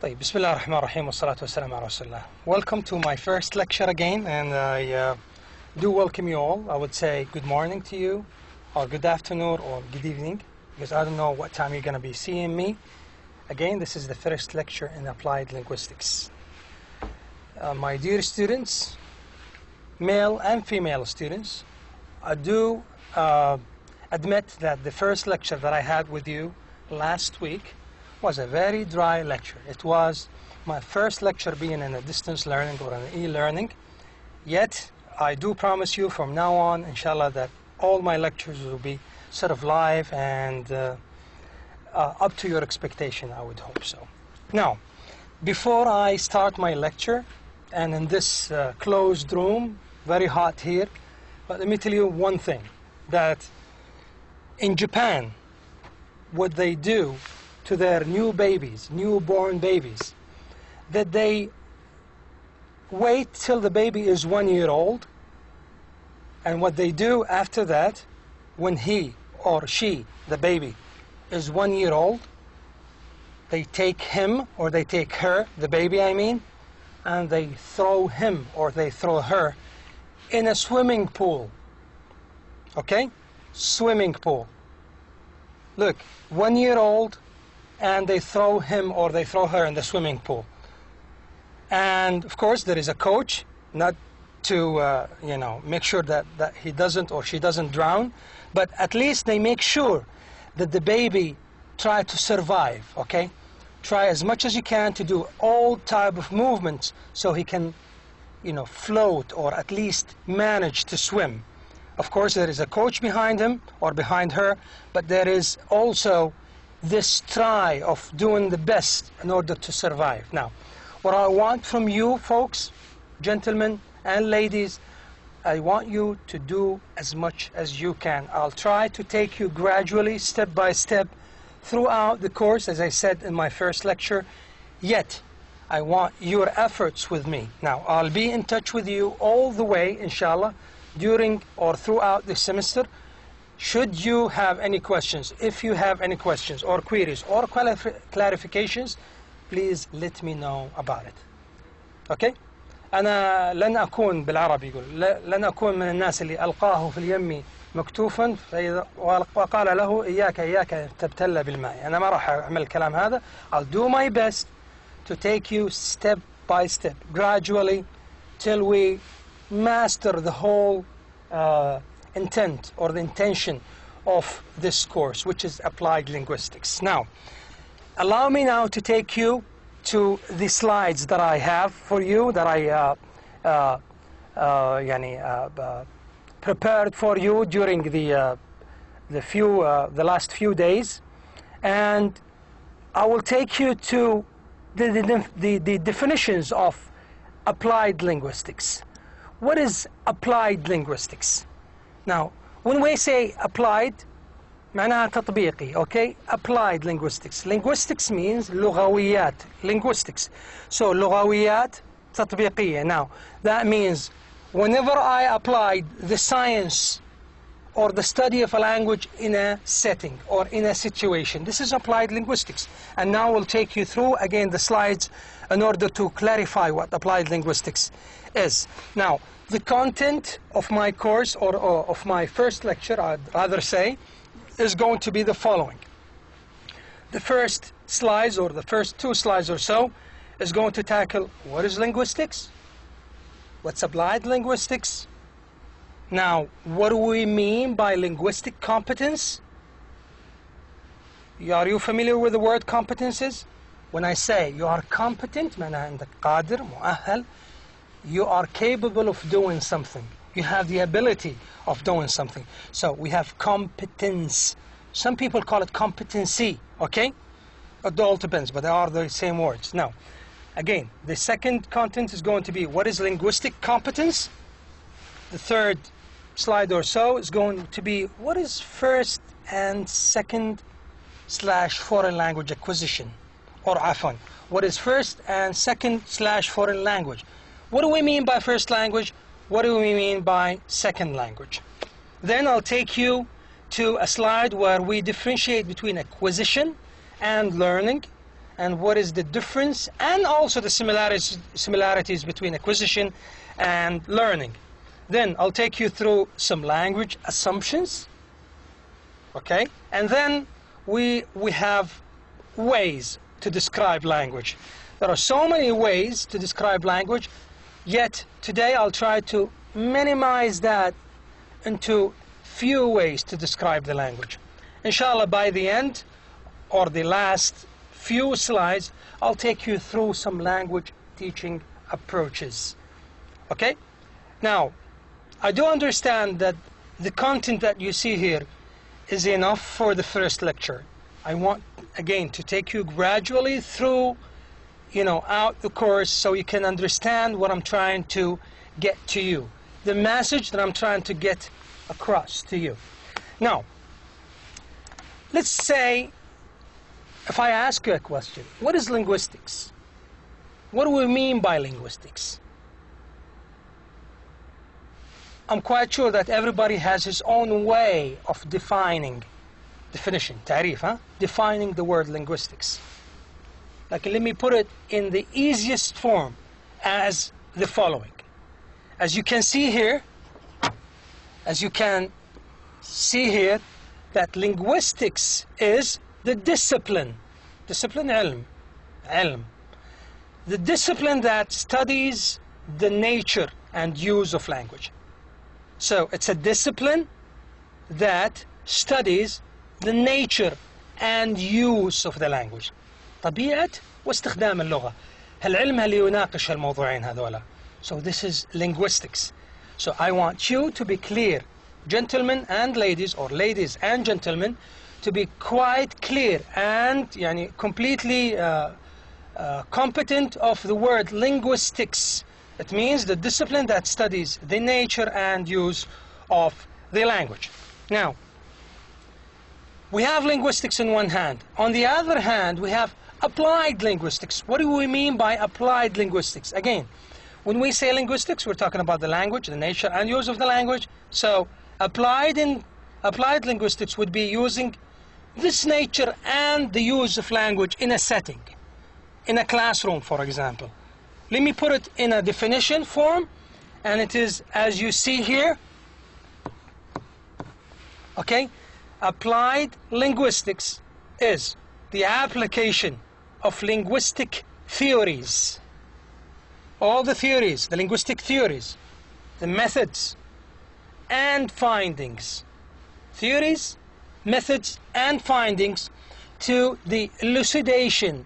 طيب بسم الله الرحمن الرحيم والصلاة والسلام على رسول الله. Welcome to my first lecture again, and I do welcome you all. I would say good morning to you, or good afternoon, or good evening, because I don't know what time you're going to be seeing me. Again, this is the first lecture in applied linguistics. My dear students, male and female students, I do admit that the first lecture that I had with you last week was a very dry lecture. It was my first lecture being in a distance learning or an e-learning. Yet, I do promise you from now on, inshallah, that all my lectures will be sort of live and up to your expectation, I would hope so. Now, before I start my lecture, and in this closed room, very hot here, but let me tell you one thing, that in Japan, what they do to their newborn babies, that they wait till the baby is 1 year old, and what they do after that, when he or she, the baby, is 1 year old, they take him or they take her, the baby I mean, and they throw him or they throw her in a swimming pool. Okay? Swimming pool. Look, 1 year old, and they throw him or they throw her in the swimming pool. And of course there is a coach, not to make sure that he doesn't or she doesn't drown, but at least they make sure that the baby try to survive. Okay, try as much as you can to do all type of movements so he can float or at least manage to swim. Of course there is a coach behind him or behind her, but there is also this try of doing the best in order to survive. Now, what I want from you folks, gentlemen and ladies, I want you to do as much as you can. I'll try to take you gradually, step by step, throughout the course, as I said in my first lecture. Yet, I want your efforts with me. Now, I'll be in touch with you all the way, inshallah, during or throughout the semester. Should you have any questions, if you have any questions or queries or clarifications, please let me know about it. Okay? أنا لن أكون بالعربي يقول لن أكون من الناس اللي ألقاه في اليم مكتوفا وقال له إياك تبتل بالماء. أنا ما راح أعمل الكلام هذا. I'll do my best to take you step by step, gradually, till we master the whole intent or the intention of this course, which is applied linguistics. Now, allow me now to take you to the slides that I have for you, that I prepared for you during the last few days, and I will take you to the definitions of applied linguistics. What is applied linguistics? Now, when we say applied, معناها تطبيقي, okay? Applied linguistics. Linguistics means لغويات, linguistics. So, لغويات تطبيقية. Now, that means whenever I applied the science or the study of a language in a setting or in a situation, this is applied linguistics. And now we'll take you through again the slides in order to clarify what applied linguistics is. Now, the content of my course, or of my first lecture, I'd rather say, is going to be the following. The first slides, or the first 2 slides or so, is going to tackle what is linguistics, what's applied linguistics. Now, what do we mean by linguistic competence? Are you familiar with the word competences? When I say you are competent, معناها عندك قادر, مؤهل, you are capable of doing something. You have the ability of doing something. So we have competence. Some people call it competency, okay? It all depends, but they are the same words. Now, again, the second content is going to be what is linguistic competence. The third slide or so is going to be what is first and second / foreign language acquisition, or عفوا, what is first and second / foreign language. What do we mean by first language? What do we mean by second language? Then I'll take you to a slide where we differentiate between acquisition and learning, and what is the difference, and also the similarities between acquisition and learning. Then I'll take you through some language assumptions, okay? And then we have ways to describe language. There are so many ways to describe language, yet today I'll try to minimize that into few ways to describe the language. Inshallah, by the end or the last few slides, I'll take you through some language teaching approaches. Okay? Now, I do understand that the content that you see here is enough for the first lecture. I want, again, to take you gradually through, out the course so you can understand what I'm trying to get to you, the message that I'm trying to get across to you. Now, let's say, if I ask you a question, what is linguistics? What do we mean by linguistics? I'm quite sure that everybody has his own way of definition, تعريف, huh? Defining the word linguistics. Like, let me put it in the easiest form as the following. As you can see here, that linguistics is the discipline علم, the discipline that studies the nature and use of language. So it's a discipline that studies the nature and use of the language. طبيعة واستخدام اللغة. هالعلم اللي يناقش الموضوعين هذولا. So this is linguistics. So I want you to be clear, gentlemen and ladies, or ladies and gentlemen, to be quite clear and completely competent of the word linguistics. It means the discipline that studies the nature and use of the language. Now, we have linguistics in one hand. On the other hand, we have applied linguistics. What do we mean by applied linguistics? Again, when we say linguistics, we're talking about the language, the nature and use of the language. So applied linguistics would be using this nature and the use of language in a setting, in a classroom, for example. Let me put it in a definition form, and it is as you see here. Okay? Applied linguistics is the application of linguistic theories. All the theories, the linguistic theories, the methods and findings. Theories, methods and findings to the elucidation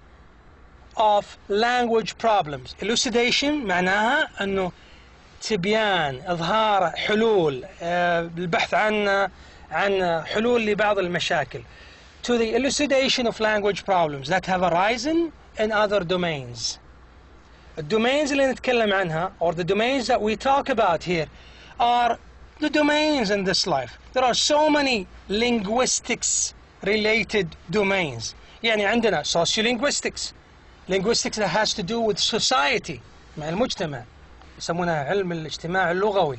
of language problems. Elucidation معناها أنه تبيان إظهار حلول البحث عن حلول لبعض المشاكل. To the elucidation of language problems that have arisen in other domains. الدومينز اللي نتكلم عنها, or the domains that we talk about here, are the domains in this life. There are so many linguistics related domains. يعني عندنا sociolinguistics, linguistics that has to do with society, مع المجتمع, يسمونها علم الاجتماع اللغوي.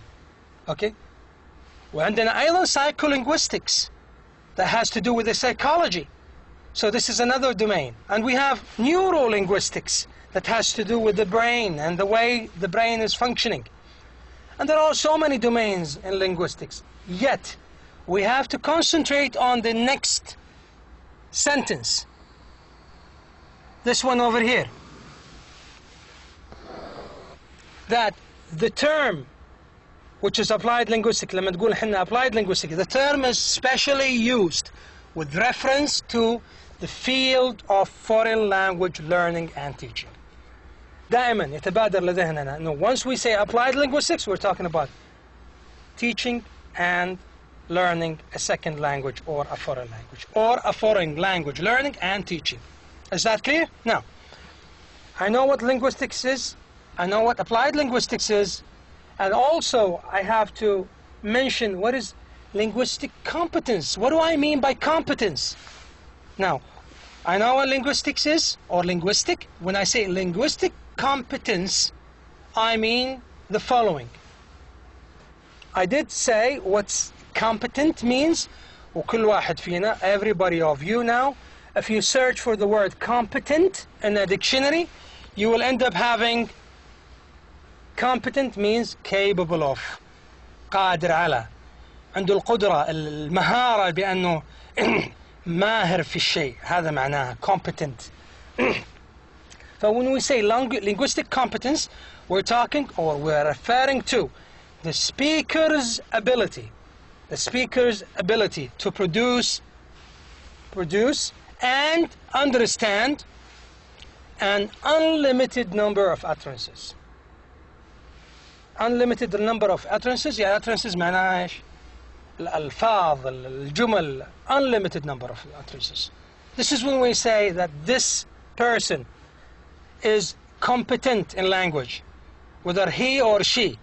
Okay? وعندنا أيضا psycholinguistics that has to do with the psychology. So this is another domain. And we have neurolinguistics that has to do with the brain and the way the brain is functioning. And there are so many domains in linguistics. Yet, we have to concentrate on the next sentence. This one over here. That the term which is applied linguistics, لما تقول حنا applied linguistics, the term is specially used with reference to the field of foreign language learning and teaching. دائما يتبادر لذهننا انه once we say applied linguistics, we're talking about teaching and learning a second language or a foreign language, or a foreign language learning and teaching. Is that clear? Now, I know what linguistics is, I know what applied linguistics is, and also I have to mention what is linguistic competence. What do I mean by competence? Now, I know what linguistics is, or linguistic. When I say linguistic competence, I mean the following. I did say what competent means, وكل واحد فينا, everybody of you now, if you search for the word competent in a dictionary, you will end up having competent means capable of, قادر على، عنده القدرة المهارة بأنه ماهر في الشيء، هذا معناها competent. So when we say linguistic competence, we're talking or we're referring to the speaker's ability to produce and understand an unlimited number of utterances. Unlimited number of utterances، يعني utterances معناها ايش؟ الألفاظ، الجمل، unlimited number of utterances. This is when we say that this person is competent in language, whether he or she.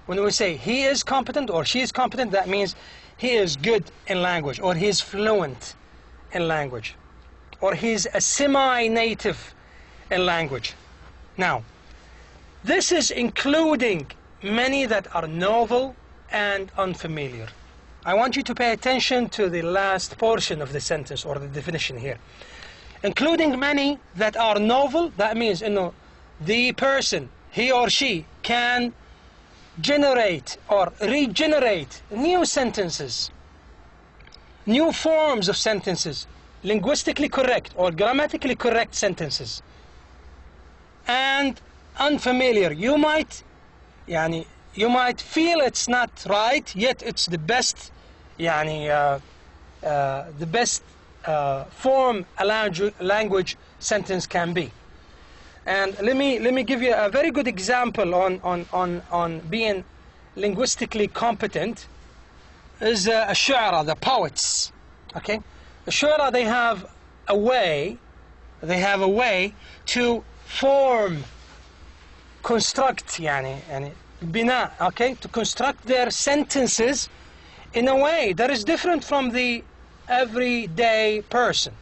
When we say he is competent or she is competent, that means he is good in language, or he is fluent in language, or he's a semi-native in language. Now, this is including many that are novel and unfamiliar. I want you to pay attention to the last portion of the sentence or the definition here. Including many that are novel, that means the person, he or she, can generate or regenerate new sentences, new forms of sentences, linguistically correct or grammatically correct sentences. And unfamiliar, you might feel it's not right, yet it's the best, the best form a language sentence can be. And let me give you a very good example on being linguistically competent. Is الشعراء, the poets. Okay, the الشعراء, they have a way to form, construct, بناء, okay, to construct their sentences in a way that is different from the everyday person.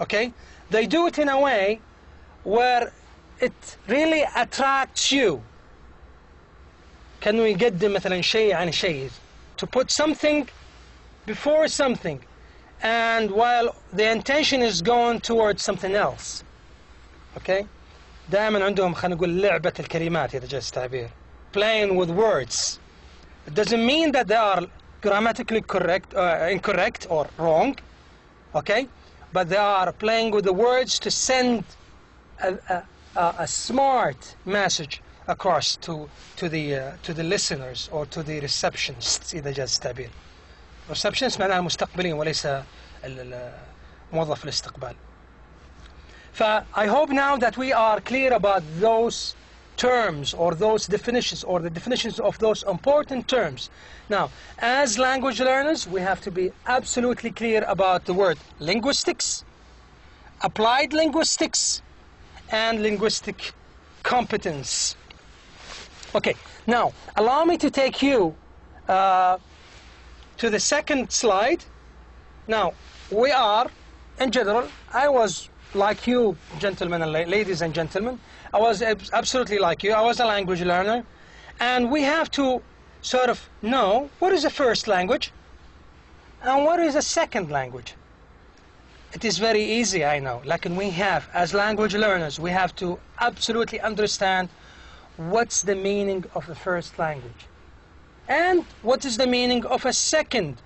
Okay, they do it in a way where it really attracts you. كانوا يقدم مثلا شيء عن شيء, to put something before something, and while the intention is going towards something else. Okay, دائما عندهم خلينا نقول لعبة الكلمات إذا جاز التعبير, playing with words. It doesn't mean that they are grammatically correct, incorrect or wrong, okay, but they are playing with the words to send a smart message across to the listeners or to the receptionists إذا جاز التعبير. receptionists معناها المستقبلين وليس موظف الاستقبال. I hope now that we are clear about those terms or those definitions or the definitions of those important terms. Now, as language learners, we have to be absolutely clear about the word linguistics, applied linguistics, and linguistic competence. Okay, now allow me to take you to the second slide. Now, we are, in general, I was like you, gentlemen and ladies and gentlemen, I was absolutely like you. I was a language learner, and we have to sort of know what is a first language and what is a second language. It is very easy, I know. Like we have, as language learners, we have to absolutely understand what's the meaning of the first language and what is the meaning of a second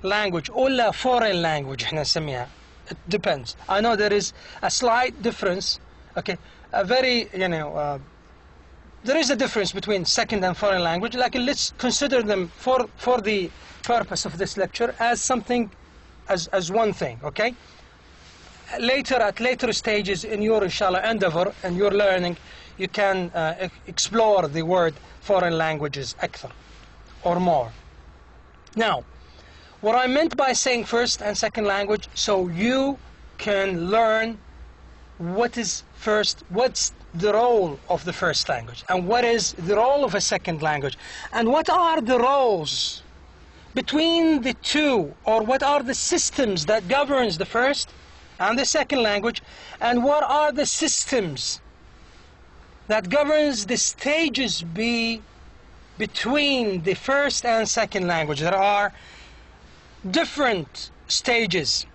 language or a foreign language. احنا نسميها. It depends. I know there is a slight difference. Okay, a very, there is a difference between second and foreign language. Like, let's consider them for the purpose of this lecture as something, as one thing. Okay. At later stages in your inshallah endeavor and your learning, you can explore the word foreign languages أكثر or more. Now, what I meant by saying first and second language, so you can learn what's the role of the first language and what is the role of a second language, and what are the roles between the two, or what are the systems that governs the first and the second language, and what are the systems that governs the stages between the first and second language. There are different stages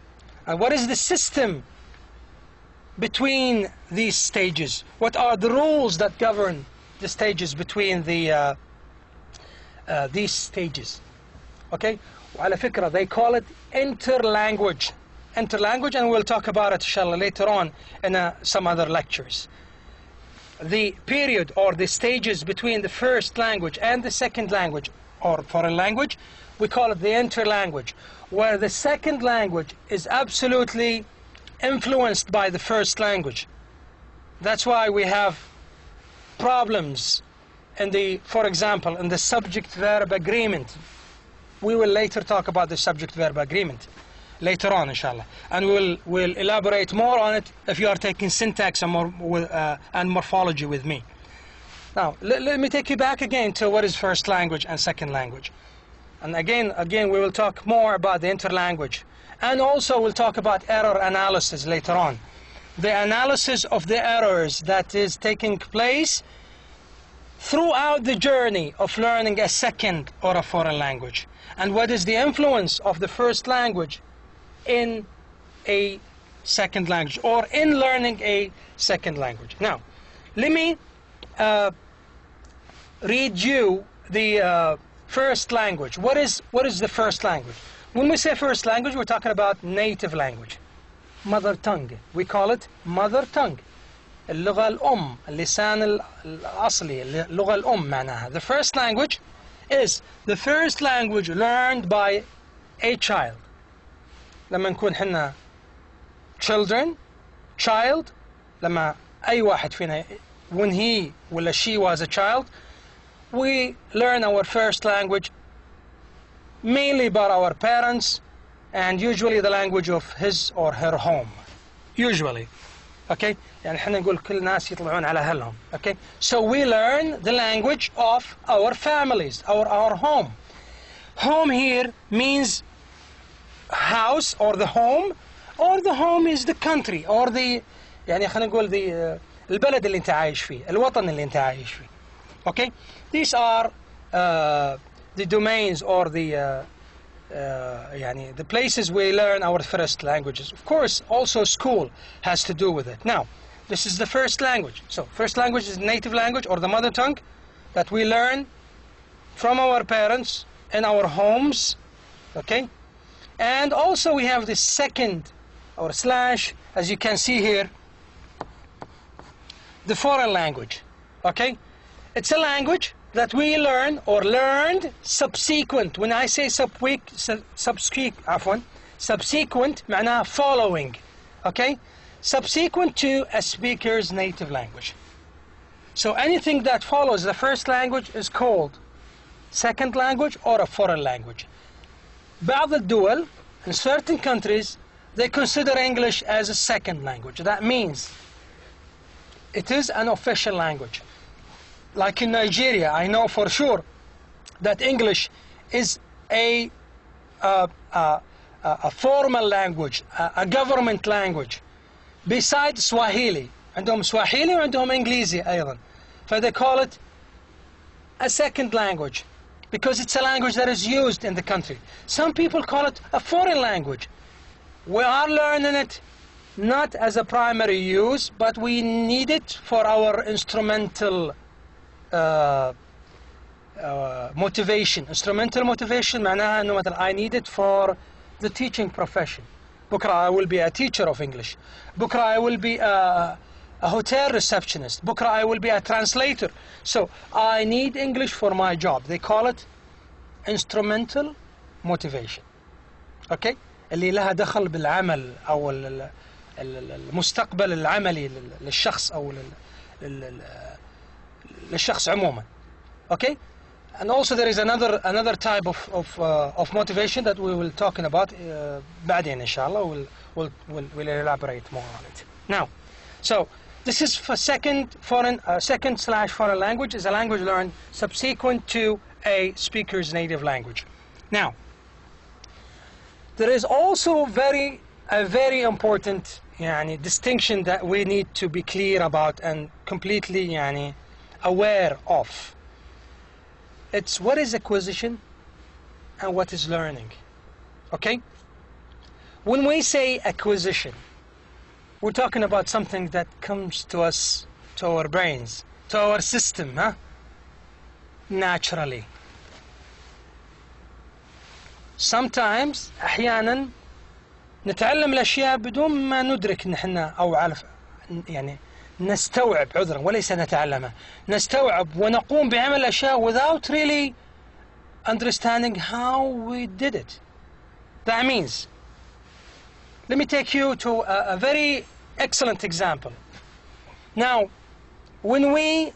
And what is the system between these stages? What are the rules that govern the stages between these stages? Okay, وعلى فكرة they call it interlanguage, and we'll talk about it inshallah later on in some other lectures. The period or the stages between the first language and the second language or foreign language, we call it the interlanguage, where the second language is absolutely influenced by the first language. That's why we have problems in the, for example, in the subject-verb agreement. We will later talk about the subject-verb agreement later on, inshallah, and we'll elaborate more on it if you are taking syntax and morphology with me. Now, let me take you back again to what is first language and second language. And again, we will talk more about the interlanguage. And also we'll talk about error analysis later on. The analysis of the errors that is taking place throughout the journey of learning a second or a foreign language. And what is the influence of the first language in a second language or in learning a second language. Now, let me read you the first language. What is the first language? When we say first language, we're talking about native language, mother tongue. We call it mother tongue. اللغة الأم، اللسان الأصلي، اللغة الأم معناها. The first language is the first language learned by a child. لما نكون حنا child، لما أي واحد فينا when he ولا she was a child, we learn our first language mainly by our parents and usually the language of his or her home. Usually. Okay? يعني حنا نقول كل الناس يطلعون على أهلهم. Okay? So we learn the language of our families, our home. Home here means house or the home is the country or the يعني خلينا نقول the البلد اللي أنت عايش فيه، الوطن اللي أنت عايش فيه. Okay? These are the domains or the the places we learn our first languages. Of course, also school has to do with it. Now, this is the first language. So, first language is native language or the mother tongue that we learn from our parents in our homes. Okay? And also we have the second or slash, as you can see here, the foreign language. Okay? It's a language that we learn or learned subsequent. When I say subsequent معناها following. Okay? Subsequent to a speaker's native language. So anything that follows the first language is called second language or a foreign language. بعض الدول, in certain countries, they consider English as a second language. That means it is an official language. Like in Nigeria, I know for sure that English is a formal language, a government language. Besides Swahili, عندهم Swahili وعندهم إنجليزي أيضا. So they call it a second language because it's a language that is used in the country. Some people call it a foreign language. We are learning it not as a primary use, but we need it for our instrumental motivation. Instrumental motivation معناها إنه مثلا I need it for the teaching profession. بكرة I will be a teacher of English. بكرة I will be a hotel receptionist. بكرة I will be a translator. So I need English for my job. They call it instrumental motivation. Okay? اللي لها دخل بالعمل أو المستقبل العملي للشخص أو للشخص عموما. Okay? And also there is another type of motivation that we will talking about بعدين إن شاء الله. We'll elaborate more on it. Now, so this is for second foreign language is a language learned subsequent to a speaker's native language. Now, there is also a very important distinction that we need to be clear about and completely aware of. It's what is acquisition and what is learning. Okay? when we say acquisition, we're talking about something that comes to us, to our brains, to our system, naturally. Sometimes أحيانا نتعلم الأشياء بدون ما ندرك نحن أو يعني نستوعب، عذرا وليس نتعلمها، نستوعب ونقوم بعمل الأشياء without really understanding how we did it. That means, let me take you to a very excellent example. Now, when we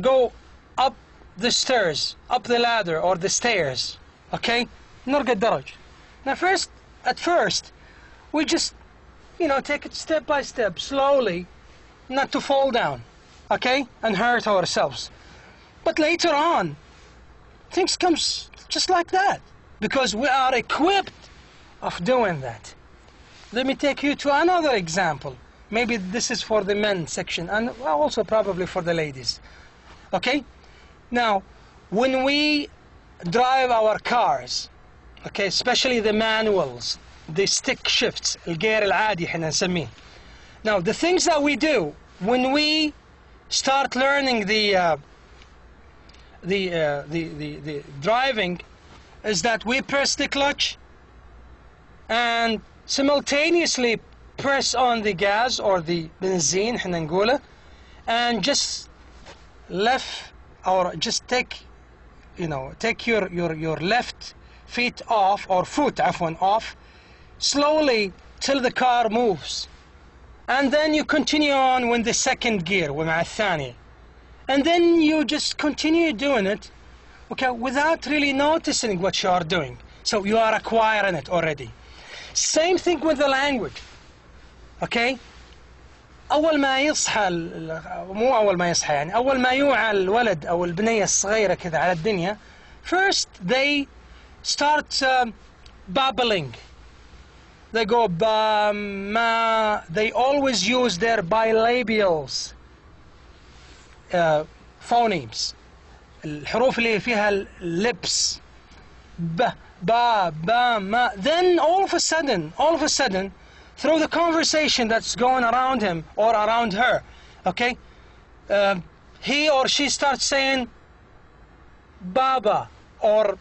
go up the stairs, up the ladder or the stairs, okay, نرقى الدرج. Now at first, we just, take it step by step, slowly, not to fall down, okay, and hurt ourselves. But later on, things comes just like that, because we are equipped of doing that. Let me take you to another example. Maybe this is for the men section, and also probably for the ladies. Okay? Now, when we drive our cars, okay, especially the manuals, the stick shifts, الجير العادي احنا نسميه. Now, the things that we do when we start learning the driving is that we press the clutch and simultaneously press on the gas or the benzene احنا نقوله, and just left or just take your left feet off, or foot عفوا off, slowly till the car moves, and then you continue on with the second gear ومع الثانية, and then you just continue doing it, okay, without really noticing what you are doing. So you are acquiring it already. Same thing with the language. Okay, أول ما يصحى مو أول ما يصحى يعني أول ما يوعى الولد أو البنية الصغيرة كذا على الدنيا, first they start babbling. They go ba, ma. They always use their bilabials, phonemes, الحروف اللي فيها lips, ba, ba, ba, ma. Then all of a sudden, through the conversation that's going around him or around her, okay, he or she starts saying baba or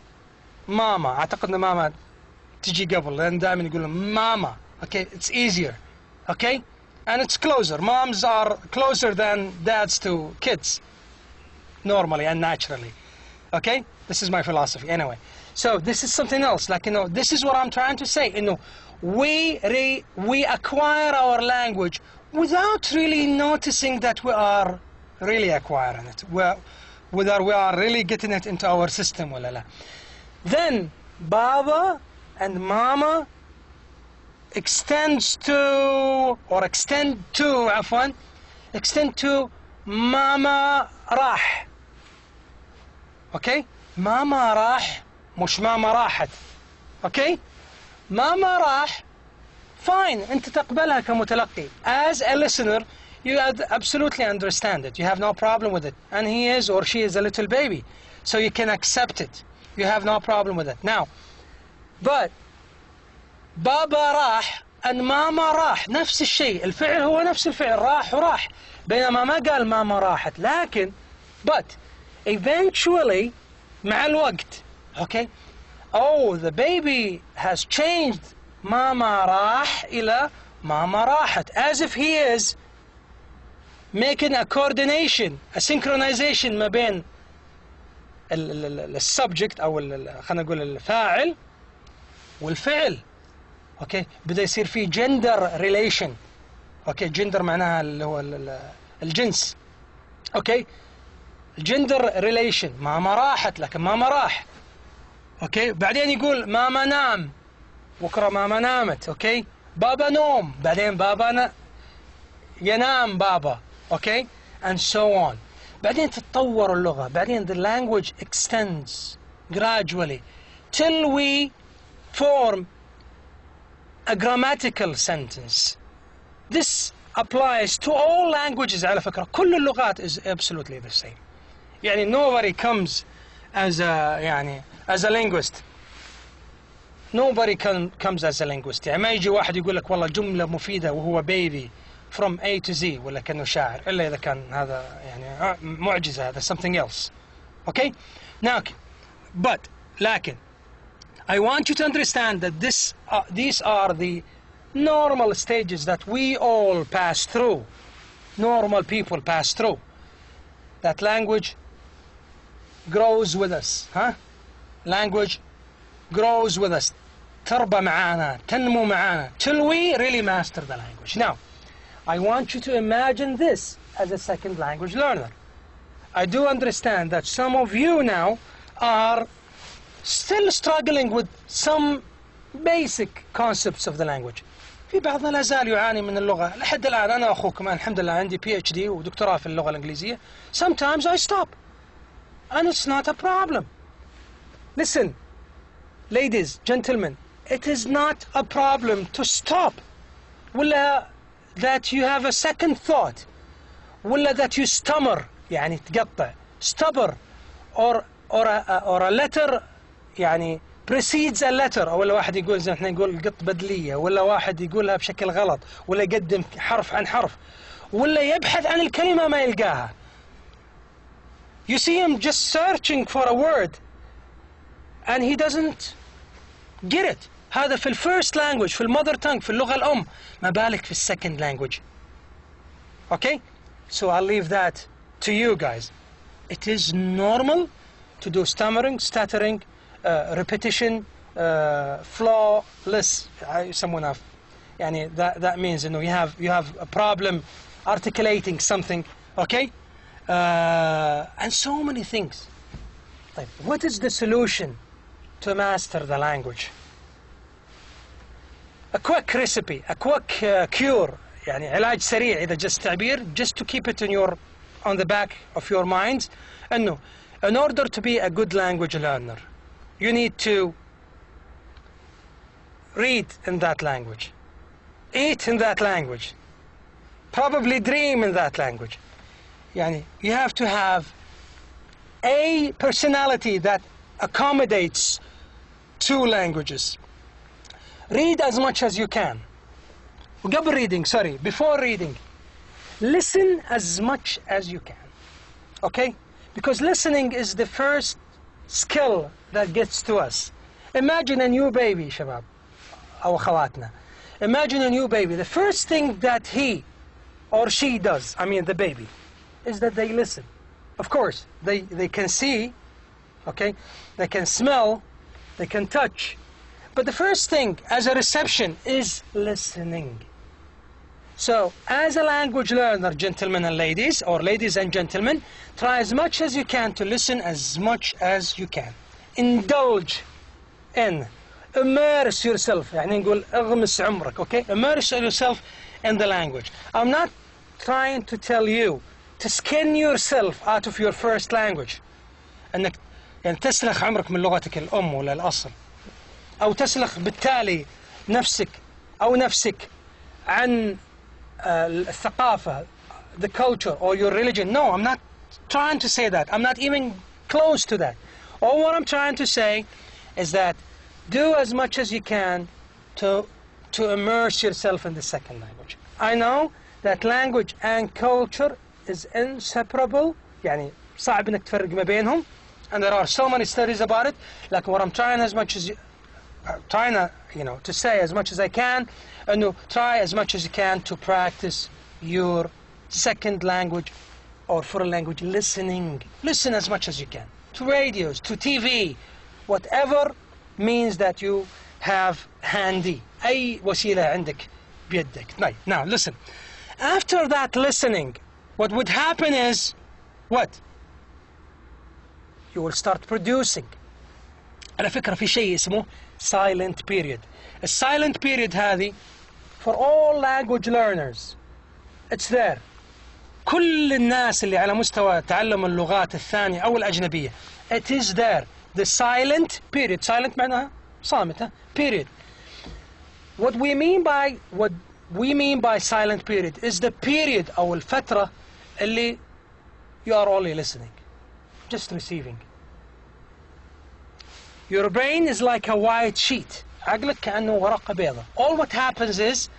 mama. أعتقد إن ماما تجي قبل, لأن دائما يقولون mama. Okay, it's easier. Okay, and it's closer. Moms are closer than dads to kids, normally and naturally. Okay, this is my philosophy. Anyway, so this is something else. Like, this is what I'm trying to say. We acquire our language without really noticing that we are really acquiring it, whether we are really getting it into our system or la. Then Baba and Mama extend to Mama راح. Okay, Mama راح مش Mama راحت. Okay, Mama راح, fine, أنت تقبلها كمتلقي. As a listener, you absolutely understand it. You have no problem with it. And he is or she is a little baby, so you can accept it. You have no problem with it. Now, but بابا راح and ماما راح نفس الشيء. الفعل هو نفس الفعل, راح وراح, بينما ما قال ماما راحت. لكن but eventually مع الوقت, okay, oh, the baby has changed ماما راح إلى ماما راحت, as if he is making a coordination, a synchronization ما بين السبجكت أو خلينا نقول الفاعل والفعل. اوكي, بدأ يصير في gender relation. اوكي, gender معناها اللي هو الجنس. اوكي, gender relation. ماما راحت لكن ماما راح. اوكي, بعدين يقول ماما نام, بكره ماما نامت. اوكي, بابا نوم, بعدين بابا ينام بابا. اوكي, and so on. بعدين تتطور اللغة, بعدين the language extends gradually till we form a grammatical sentence. This applies to all languages على فكرة. كل اللغات is absolutely the same. يعني nobody comes as a linguist nobody comes as a linguist. يعني ما يجي واحد يقول لك والله جملة مفيدة وهو baby from A to Z ولا كأنه شاعر إلا إذا كان هذا يعني معجزة هذا something else. Okay? Now, but لكن I want you to understand that these are the normal stages that we all pass through. Normal people pass through. That language grows with us. Language grows with us. تربى معانا, تنمو معانا, till we really master the language. Now, I want you to imagine this as a second language learner. I do understand that some of you now are still struggling with some basic concepts of the language. في بعضنا لا زال يعاني من اللغة لحد الآن. أنا أخوكم الحمد لله عندي PhD ودكتوراه في اللغة الإنجليزية. Sometimes I stop and it's not a problem. Listen, ladies, gentlemen, it is not a problem to stop. ولا that you have a second thought. ولا that you stammer يعني تقطع. Stubber or a letter يعني precedes a letter. أو ولا واحد يقول زي ما احنا نقول قط بدلية, ولا واحد يقولها بشكل غلط, ولا يقدم حرف عن حرف, ولا يبحث عن الكلمة ما يلقاها. You see him just searching for a word and he doesn't get it. هذا في first language, في mother tongue, في اللغة الأم, ما بالك في second language. Okay? So I'll leave that to you guys. It is normal to do stammering, stuttering, repetition, flawless. Someone have, يعني that means you have a problem articulating something. Okay? And so many things. Like, what is the solution to master the language? A quick recipe, a quick cure, يعني علاج سريع إذا جست تعبير, just to keep it on the back of your minds. إنه in order to be a good language learner, you need to read in that language, eat in that language, probably dream in that language. يعني you have to have a personality that accommodates two languages. Read as much as you can. Before reading, listen as much as you can. Okay? Because listening is the first skill that gets to us. Imagine a new baby, شباب أو أخواتنا. Imagine a new baby. The first thing that he or she does, I mean the baby, is that they listen. Of course, they can see, okay? They can smell, they can touch. But the first thing as a reception is listening. So, as a language learner, gentlemen and ladies, or ladies and gentlemen, try as much as you can to listen as much as you can. Indulge in, immerse yourself, يعني نقول اغمس عمرك, okay? Immerse yourself in the language. I'm not trying to tell you to skin yourself out of your first language. انك يعني تسلخ عمرك من لغتك الأم ولا الأصل. أو تسلخ بالتالي نفسك أو نفسك عن الثقافة, the culture or your religion. No, I'm not trying to say that. I'm not even close to that. All what I'm trying to say is that do as much as you can to immerse yourself in the second language. I know that language and culture is inseparable. يعني صعب انك تفرق ما بينهم. And there are so many studies about it. Like what I'm trying to say as much as I can, and try as much as you can to practice your second language or foreign language listening. Listen as much as you can to radios, to TV, whatever means that you have handy. أي وسيلة عندك بيدك. Now listen. After that listening, what would happen is what? You will start producing. على فكرة في شيء اسمه silent period. A silent period هذه for all language learners. It's there. كل الناس اللي على مستوى تعلم اللغات الثانية أو الأجنبية. It is there. The silent period. Silent معناها صامتة. Period. What we mean by silent period is the period أو الفترة اللي you are only listening, just receiving. Your brain is like a white sheet. عقلك كأنه ورقة بيضاء. All what happens is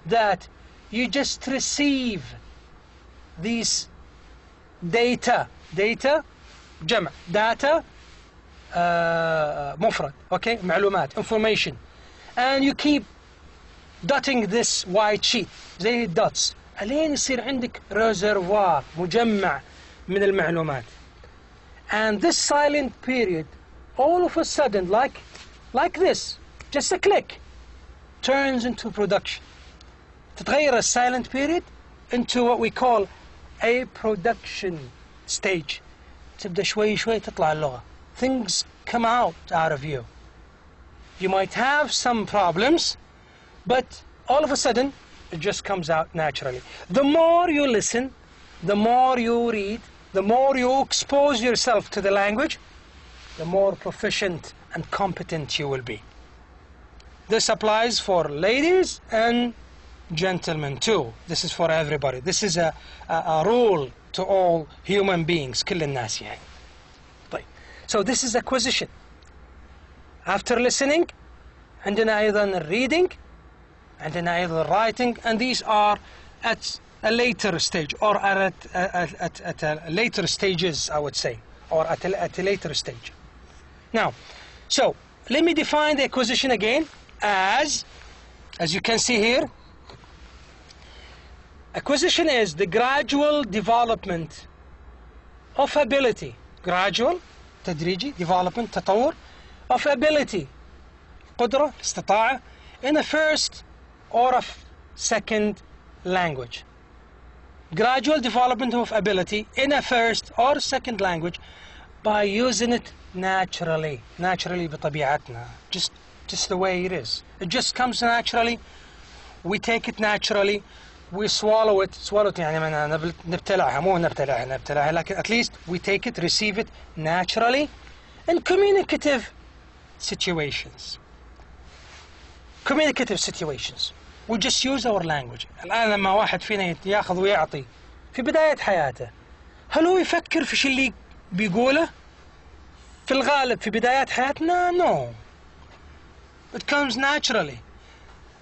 that you just receive these data جمع data مفرد okay معلومات information and you keep dotting this white sheet زي الدوتس الين يصير عندك reservoir مجمع من المعلومات. And this silent period all of a sudden like this just a click turns into production. تتغير a silent period into what we call a production stage. تبدأ شوي شوي تطلع اللغة. Things come out of you. You might have some problems, but all of a sudden it just comes out naturally. The more you listen, the more you read, the more you expose yourself to the language, the more proficient and competent you will be. This applies for ladies and gentlemen too. This is for everybody. This is a rule to all human beings. كل الناس يعني. طيب. So this is acquisition. After listening, عندنا أيضا reading, عندنا أيضا writing, and these are at a later stage or at later stages, I would say, or at a later stage. Now, so let me define the acquisition again as you can see here. Acquisition is the gradual development of ability. Gradual, تدريجي, development, تطور, of ability, قدرة, استطاعة, in a first or a second language. Gradual development of ability in a first or second language by using it naturally. Naturally بطبيعتنا. Just the way it is. It just comes naturally. We take it naturally. We swallow it. Swallow it يعني نبتلعها مو نبتلعها لكن at least we take it, receive it naturally in communicative situations. Communicative situations. We just use our language. الآن لما واحد فينا ياخذ ويعطي في بداية حياته هل هو يفكر في شيء اللي بيقوله؟ في الغالب في بدايات حياتنا no. It comes naturally.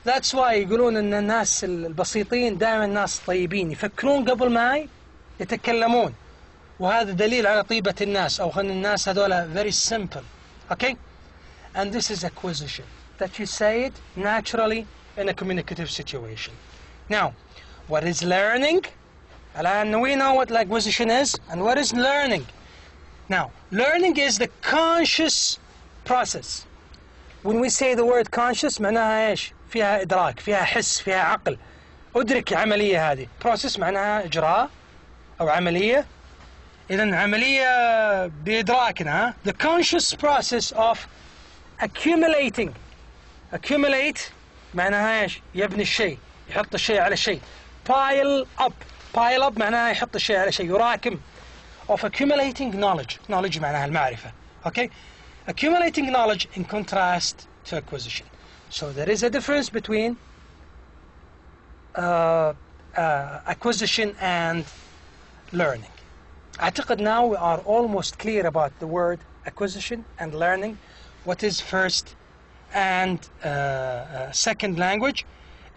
That's why يقولون ان الناس البسيطين دائما ناس طيبين يفكرون قبل ما يتكلمون وهذا دليل على طيبة الناس أو أن الناس هذولا very simple. Okay? And this is acquisition. That you say it naturally in a communicative situation. Now, what is learning? And we know what acquisition is and what is learning. Now, learning is the conscious process. When we say the word conscious معناها إيش؟ فيها إدراك، فيها حس، فيها عقل. أدرك عملية هذه. process معناها إجراء أو عملية. إذن عملية بإدراكنا. The conscious process of accumulating. Accumulate معناها إيش؟ يبني الشيء، يحط الشيء على الشيء. Pile up. Pile up معناها يحط الشيء على شيء، يراكم. Of accumulating knowledge. Knowledge معناها المعرفة. Okay? Accumulating knowledge in contrast to acquisition. So there is a difference between acquisition and learning. أعتقد now we are almost clear about the word acquisition and learning. What is first and second language,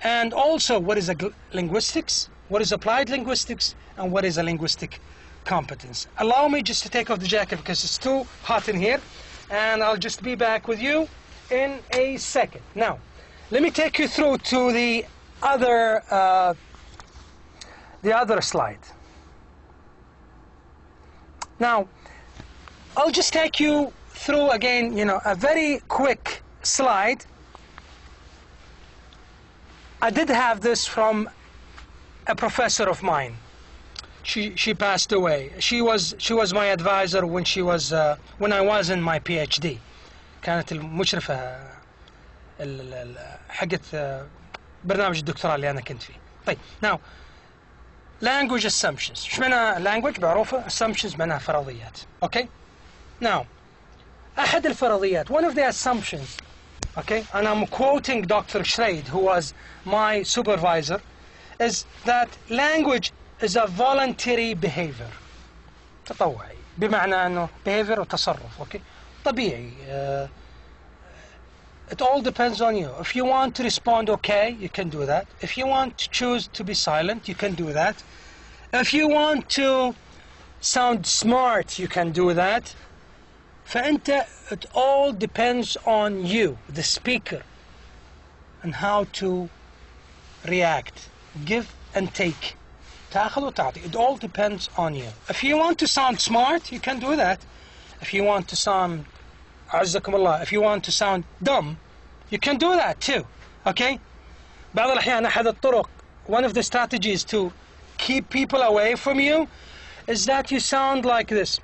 and also what is linguistics, what is applied linguistics, and what is a linguistic competence. Allow me just to take off the jacket because it's too hot in here, and I'll just be back with you in a second. Now, let me take you through to the other slide. Now, I'll just take you through again, a very quick slide. I did have this from a professor of mine. She passed away. She was my advisor when when I was in my PhD. كانت المشرفة حقت برنامج الدكتوراه اللي أنا كنت فيه. طيب, now language assumptions. إيش معنى language بعرفه؟ assumptions معناها فرضيات. Okay? Now, أحد الفرضيات, one of the assumptions, okay, and I'm quoting Dr. Schraid, who was my supervisor, is that language is a voluntary behavior. تطوعي. بمعنى أنه behavior وتصرف. Okay? طبيعي. it all depends on you. If you want to respond okay, you can do that. If you want to choose to be silent, you can do that. If you want to sound smart, you can do that. فأنت, it all depends on you, the speaker, and how to react, give and take. تأخذ وتعطي. It all depends on you. If you want to sound smart, you can do that. If you want to sound, أعزكم الله, if you want to sound dumb, you can do that too. Okay? بعض الأحيان أحد الطرق, one of the strategies to keep people away from you is that you sound like this.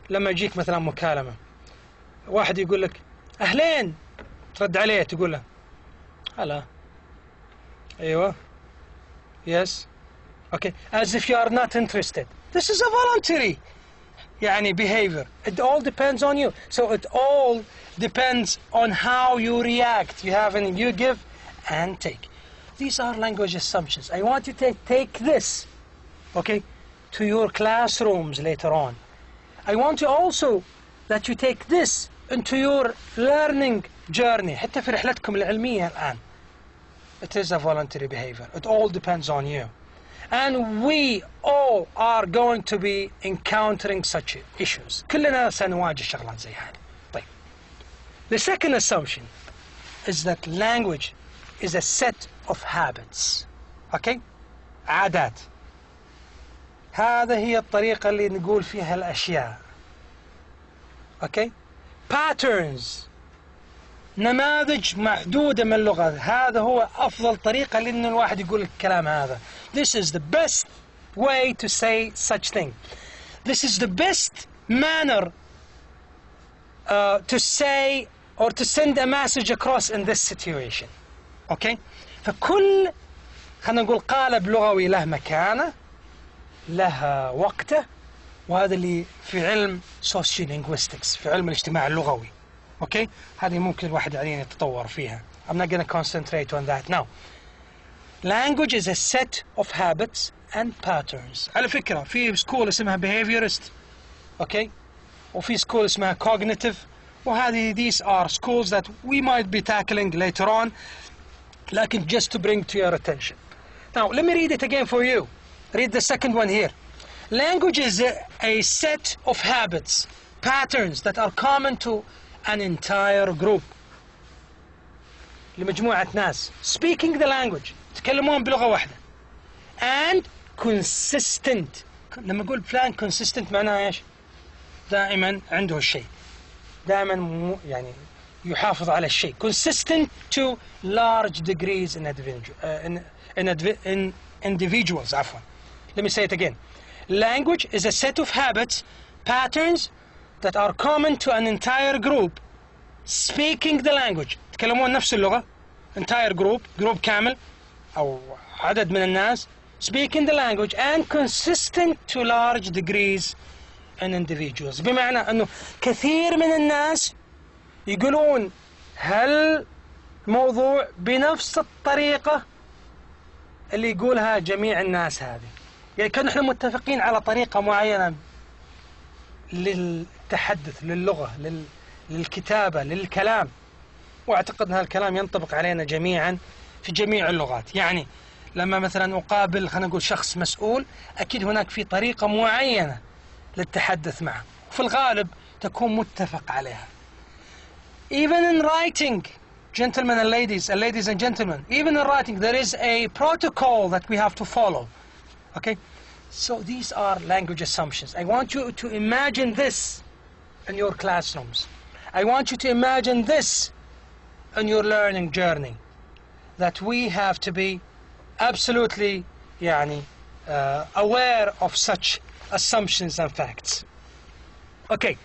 لما يجيك مثلا مكالمة, واحد يقول لك أهلين, ترد عليه تقول له هلا, أيوة, yes, okay, as if you are not interested. This is a voluntary يعني behavior. It all depends on you. So it all depends on how you react. You give and take. These are language assumptions. I want you to take this, okay, to your classrooms later on. I want you also that you take this into your learning journey. حتى في رحلتكم العلمية الآن. It is a voluntary behavior. It all depends on you. And we all are going to be encountering such issues. كلنا سنواجه شغلات زي هذه. طيب. The second assumption is that language is a set of habits. Okay? عادات. هذا هي الطريقة اللي نقول فيها الأشياء. Okay? Patterns. نماذج محدودة من اللغة. هذا هو أفضل طريقة لأن الواحد يقول الكلام هذا. This is the best way to say such thing. This is the best manner to say or to send a message across in this situation. Okay? فكل خلينا نقول قالب لغوي له مكانه، له وقته، وهذا اللي في علم Linguistics، في علم الاجتماع اللغوي. Okay? هذه ممكن الواحد عليه يتطور فيها. I'm not going to concentrate on that now. Language is a set of habits and patterns. على فكرة في سكول اسمها behaviorist. Okay? وفي سكول اسمها cognitive. وهذه these are schools that we might be tackling later on. لكن just to bring to your attention. Now let me read it again for you. Read the second one here. Language is a set of habits, patterns that are common to an entire group. لمجموعة ناس. Speaking the language. يتكلمون بلغة واحدة. And consistent. لما أقول فلان consistent معناه إيش؟ دائما عنده الشيء. دائما يعني يحافظ على الشيء. Consistent to large degrees in individuals. عفوا. Let me say it again. Language is a set of habits, patterns that are common to an entire group. Speaking the language. يتكلمون نفس اللغة. Entire group كامل أو عدد من الناس. Speaking the language and consistent to large degrees in individuals. بمعنى أنه كثير من الناس يقولون هالموضوع بنفس الطريقة اللي يقولها جميع الناس هذه. يعني كنا احنا متفقين على طريقة معينة للتحدث، للغة، للكتابة، للكلام، واعتقد ان هالكلام ينطبق علينا جميعا في جميع اللغات. يعني لما مثلا اقابل خلينا نقول شخص مسؤول، اكيد هناك في طريقة معينة للتحدث معه، وفي الغالب تكون متفق عليها. Even in writing, gentlemen and ladies and gentlemen, even in writing there is a protocol that we have to follow. Okay? So these are language assumptions. I want you to imagine this in your classrooms. I want you to imagine this in your learning journey. That we have to be absolutely aware of such assumptions and facts. Okay.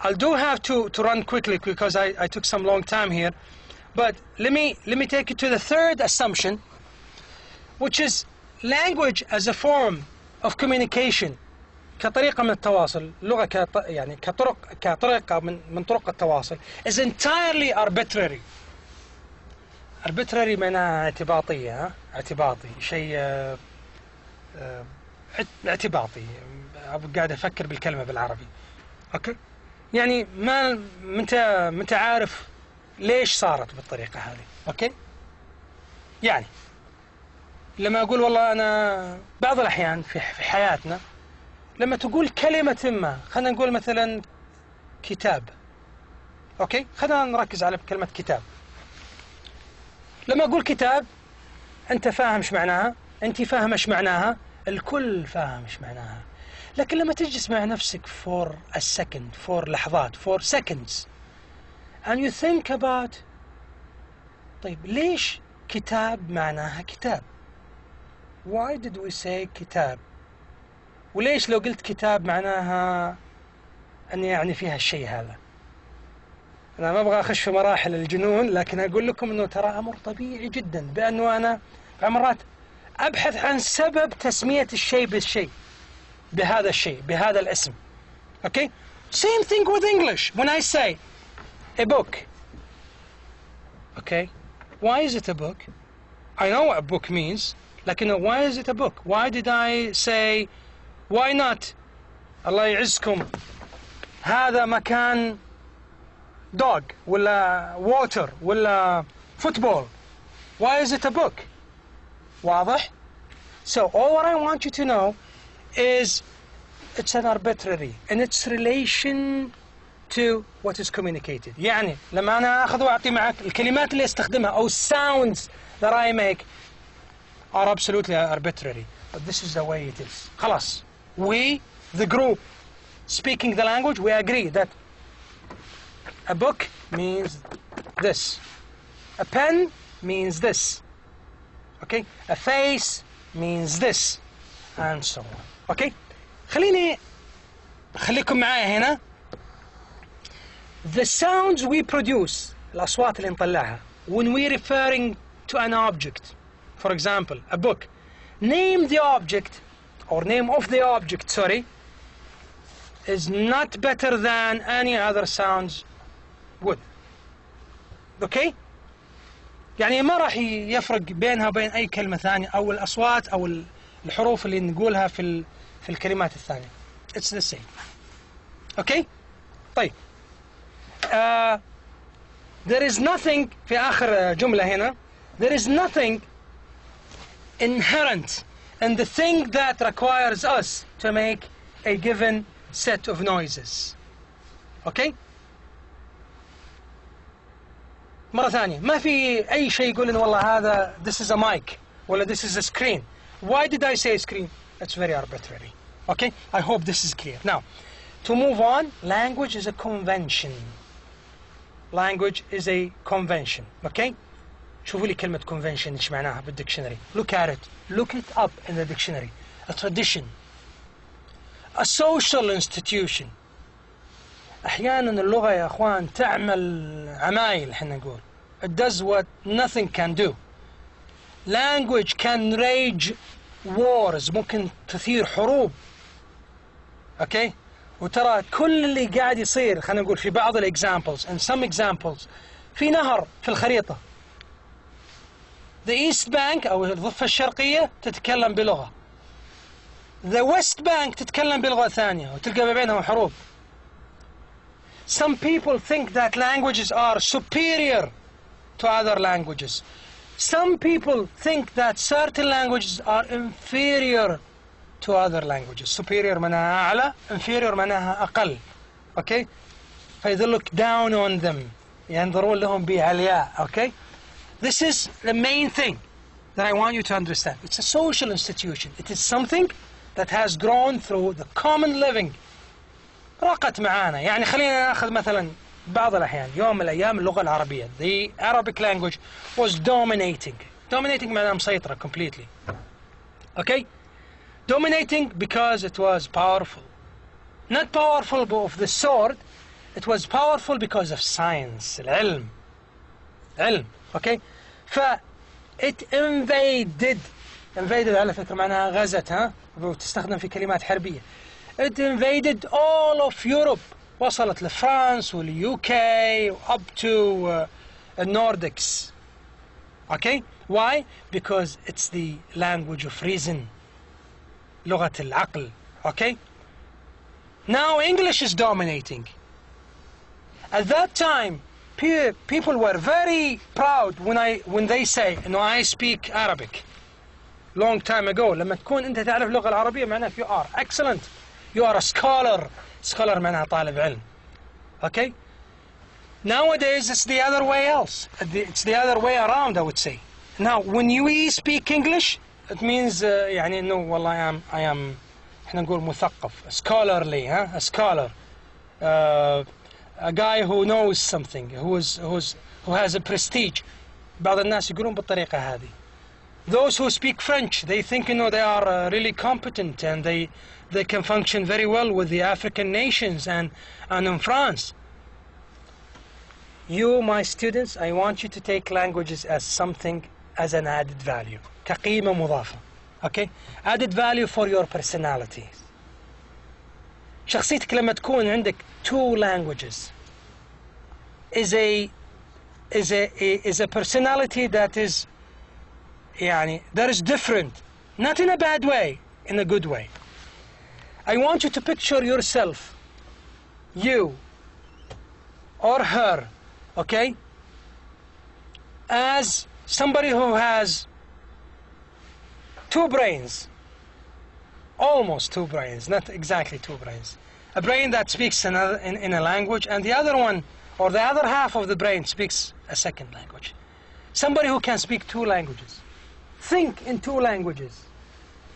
I do have to run quickly because I took some long time here. But let me take you to the third assumption, which is language as a form of communication. كطريقة من التواصل. اللغة كطريقة من طرق التواصل is entirely arbitrary. arbitrary معناها اعتباطية. اعتباطي شيء اعتباطي. قاعد أفكر بالكلمة بالعربي. أوكي؟ يعني ما أنت عارف ليش صارت بالطريقة هذه. أوكي؟ يعني لما أقول والله أنا بعض الأحيان في حياتنا لما تقول كلمة ما، خلينا نقول مثلا كتاب. أوكي؟ خلينا نركز على كلمة كتاب. لما أقول كتاب أنت فاهم إيش معناها، أنت فاهم إيش معناها، الكل فاهم إيش معناها. لكن لما تجلس مع نفسك for a second، for لحظات، for seconds and you think about طيب ليش كتاب معناها كتاب؟ Why did we say كتاب؟ وليش لو قلت كتاب معناها أن يعني فيها الشيء هذا؟ أنا ما أبغى أخش في مراحل الجنون، لكن أقول لكم أنه ترى أمر طبيعي جدا، بأنه أنا مرات أبحث عن سبب تسمية الشيء بالشيء، بهذا الشيء، بهذا الاسم. Okay? Same thing with English. When I say a book. Okay? Why is it a book? I know what a book means. لكن why is it a book? Why did I say why not? الله يعزكم هذا مكان dog ولا water ولا football. Why is it a book? واضح? So all what I want you to know is it's an arbitrary in its relation to what is communicated. يعني لما أنا أخذ وأعطي معك الكلمات اللي أستخدمها أو sounds that I make are absolutely arbitrary. But this is the way it is. خلاص. We, the group speaking the language, we agree that a book means this. A pen means this. Okay? A face means this. And so on. Okay? خليكم معايا هنا. The sounds we produce, الأصوات اللي نطلعها, when we're referring to an object, for example, a book, name the object, or name of the object, sorry, is not better than any other sounds would. Okay? يعني ما راح يفرق بينها وبين أي كلمة ثانية أو الأصوات أو الحروف اللي نقولها في الكلمات الثانية. It's the same. Okay? طيب. There is nothing في آخر جملة هنا. There is nothing inherent in the thing that requires us to make a given set of noises. Okay? مرة ثانية ما في أي شيء يقول إن والله هذا this is a mic ولا this is a screen. Why did I say screen? It's very arbitrary. Okay? I hope this is clear. Now, to move on, language is a convention. Language is a convention. Okay? شوفوا لي كلمة convention إيش معناها بالديكشنري. Look at it. Look it up in the dictionary. A tradition. A social institution. أحيانا اللغة يا أخوان تعمل عمايل حنا نقول. It does what nothing can do. Language can rage wars. ممكن تثير حروب. Okay? وترى كل اللي قاعد يصير خلينا نقول في بعض examples and some examples في نهر في الخريطة. The East Bank أو الضفة الشرقية تتكلم بلغة. The West Bank تتكلم بلغة ثانية وتلقى ما بينهم حروب. Some people think that languages are superior to other languages. Some people think that certain languages are inferior to other languages. Superior معناها أعلى, inferior معناها أقل. Okay? they look down on them. ينظرون لهم بعلياء. Okay? This is the main thing that I want you to understand. It's a social institution. It is something that has grown through the common living. رقت معانا. يعني خلينا ناخذ مثلا بعض الأحيان يوم من الأيام اللغة العربية. The Arabic language was dominating. Dominating معناها مسيطرة completely. Okay? Dominating because it was powerful. Not powerful of the sword. It was powerful because of science. العلم. علم. Okay? it invaded. Invaded على فكرة معناها غزت ها؟ وتستخدم في كلمات حربية. It invaded all of Europe. وصلت لفرنسا والUK up to the Nordics. Okay? Why? Because it's the language of reason. لغة العقل. Okay? Now English is dominating. At that time, people were very proud when they say, I speak Arabic. Long time ago. لما تكون أنت تعرف اللغة العربية معناه you are excellent. You are a scholar. Scholar معناها طالب علم. Okay? Nowadays it's the other way else. It's the other way around, I would say. Now when we speak English, it means يعني إنه والله I am إحنا نقول مثقف, scholarly, a scholar, a guy who knows something, who has a prestige. بعض الناس يقولون بالطريقة هذه. Those who speak French, they think they are really competent and they can function very well with the African nations and in France. You, my students, I want you to take languages as something, as an added value. كقيمة مضافة. Okay? Added value for your personality. شخصيتك لما تكون عندك 2 languages is a personality that is different, not in a bad way, in a good way. I want you to picture yourself, you or her, okay, as somebody who has 2 brains, almost 2 brains, not exactly 2 brains. A brain that speaks in a language, and the other one, or the other half of the brain, speaks a second language. Somebody who can speak 2 languages. Think in 2 languages.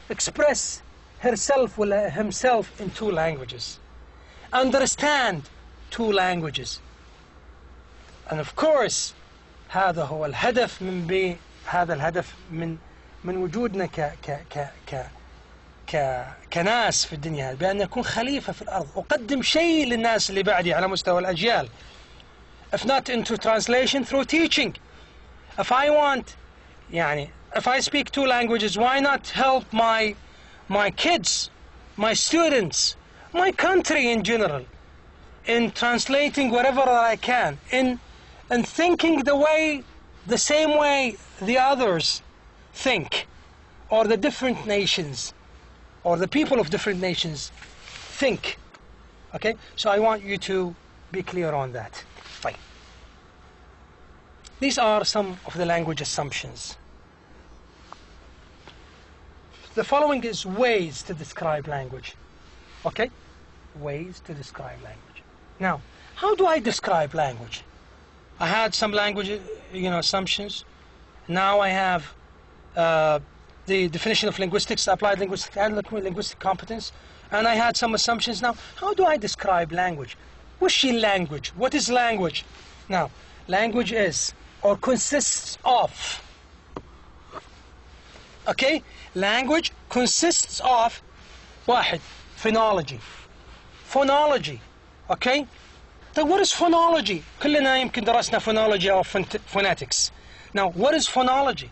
Express herself or himself in 2 languages. Understand 2 languages. And of course هذا هو الهدف هذا الهدف من وجودنا كناس في الدنيا، بأن نكون خليفة في الأرض، أقدم شيء للناس اللي بعدي على مستوى الأجيال. If not into translation, through teaching. If I speak 2 languages, why not help my kids, my students, my country in general, in translating whatever I can, in thinking the same way the others think, or the different nations, or the people of different nations think. Okay? So I want you to be clear on that. Right. These are some of the language assumptions. The following is ways to describe language. Okay? Ways to describe language. Now, how do I describe language? I had some language, assumptions. Now I have the definition of linguistics, applied linguistics, and linguistic competence. And I had some assumptions. Now, how do I describe language? What's language? What is language? Now, language is or consists of. Okay? Language consists of واحد, phonology. Phonology. Okay? So what is phonology? كلنا يمكن درسنا phonology or phonetics. Now, what is phonology?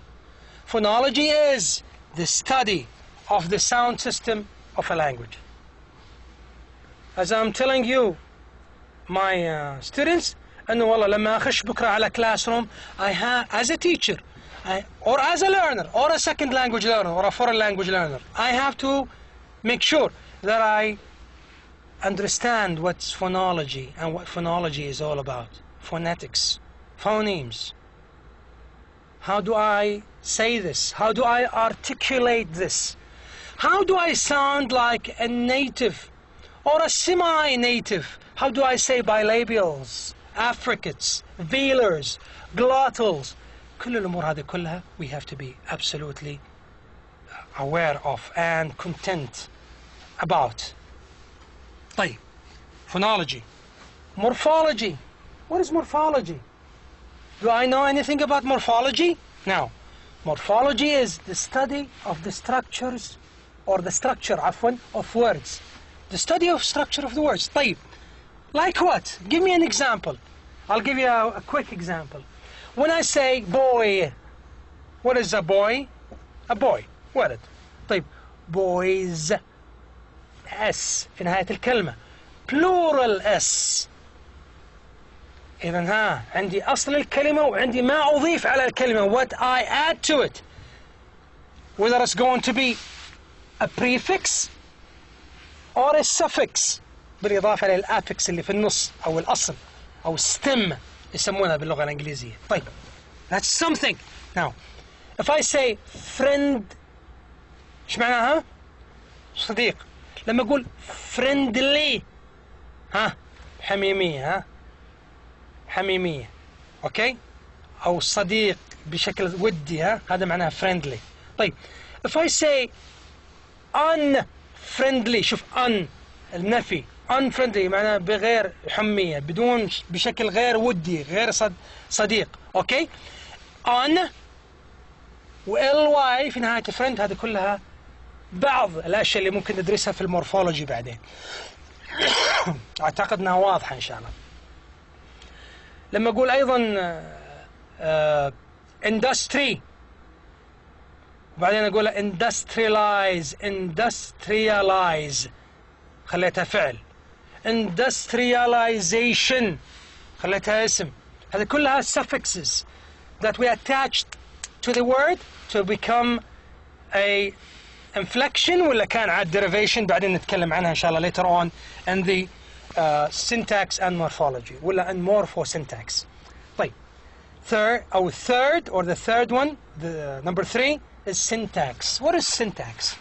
Phonology is the study of the sound system of a language. As I'm telling you, my students, أنه والله لما أخش بكرة على classroom, I have, as a teacher, or as a learner, or a second language learner, or a foreign language learner, I have to make sure that I understand what's phonology and what phonology is all about. Phonetics, phonemes. How do I say this? How do I articulate this? How do I sound like a native or a semi-native? How do I say bilabials, affricates, velars, glottals? كل الأمور هذه كلها we have to be absolutely aware of and content about. طيب, phonology. Morphology. What is morphology? Do I know anything about morphology? Now, morphology is the study of the structures, or the structure عفوا, of words. The study of structure of the words. طيب, like what? Give me an example. I'll give you a quick example. When I say boy, what is a boy? A boy. ولد. طيب, boys. S في نهاية الكلمة. Plural S. إذن عندي أصل الكلمة وعندي ما أضيف على الكلمة. What I add to it. Whether it's going to be a prefix or a suffix بالإضافة للأفكس اللي في النص أو الأصل أو stem يسمونها باللغة الإنجليزية. طيب that's something. Now if I say friend إيش معناها؟ صديق. لما أقول friendly ها حميمية، ها حميمية، أوكي؟ أو صديق بشكل ودي، ها هذا معناها friendly. طيب if I say unfriendly، شوف un النفي unfriendly معناها بغير حمية، بدون بشكل غير ودي، غير صديق، أوكي؟ on و ly في نهاية friend، هذه كلها بعض الأشياء اللي ممكن ندرسها في المورفولوجي بعدين. أعتقد أنها واضحة إن شاء الله. لما أقول أيضا industry وبعدين أقول industrialize خليتها فعل، industrialization خليتها اسم، هذه كلها suffixes that we attached to the word to become a inflection ولا كان عاد derivation بعدين نتكلم عنها إن شاء الله later on in the syntax and morphology ولا in morphosyntax. طيب third or the third one, the number 3 is syntax. What is syntax?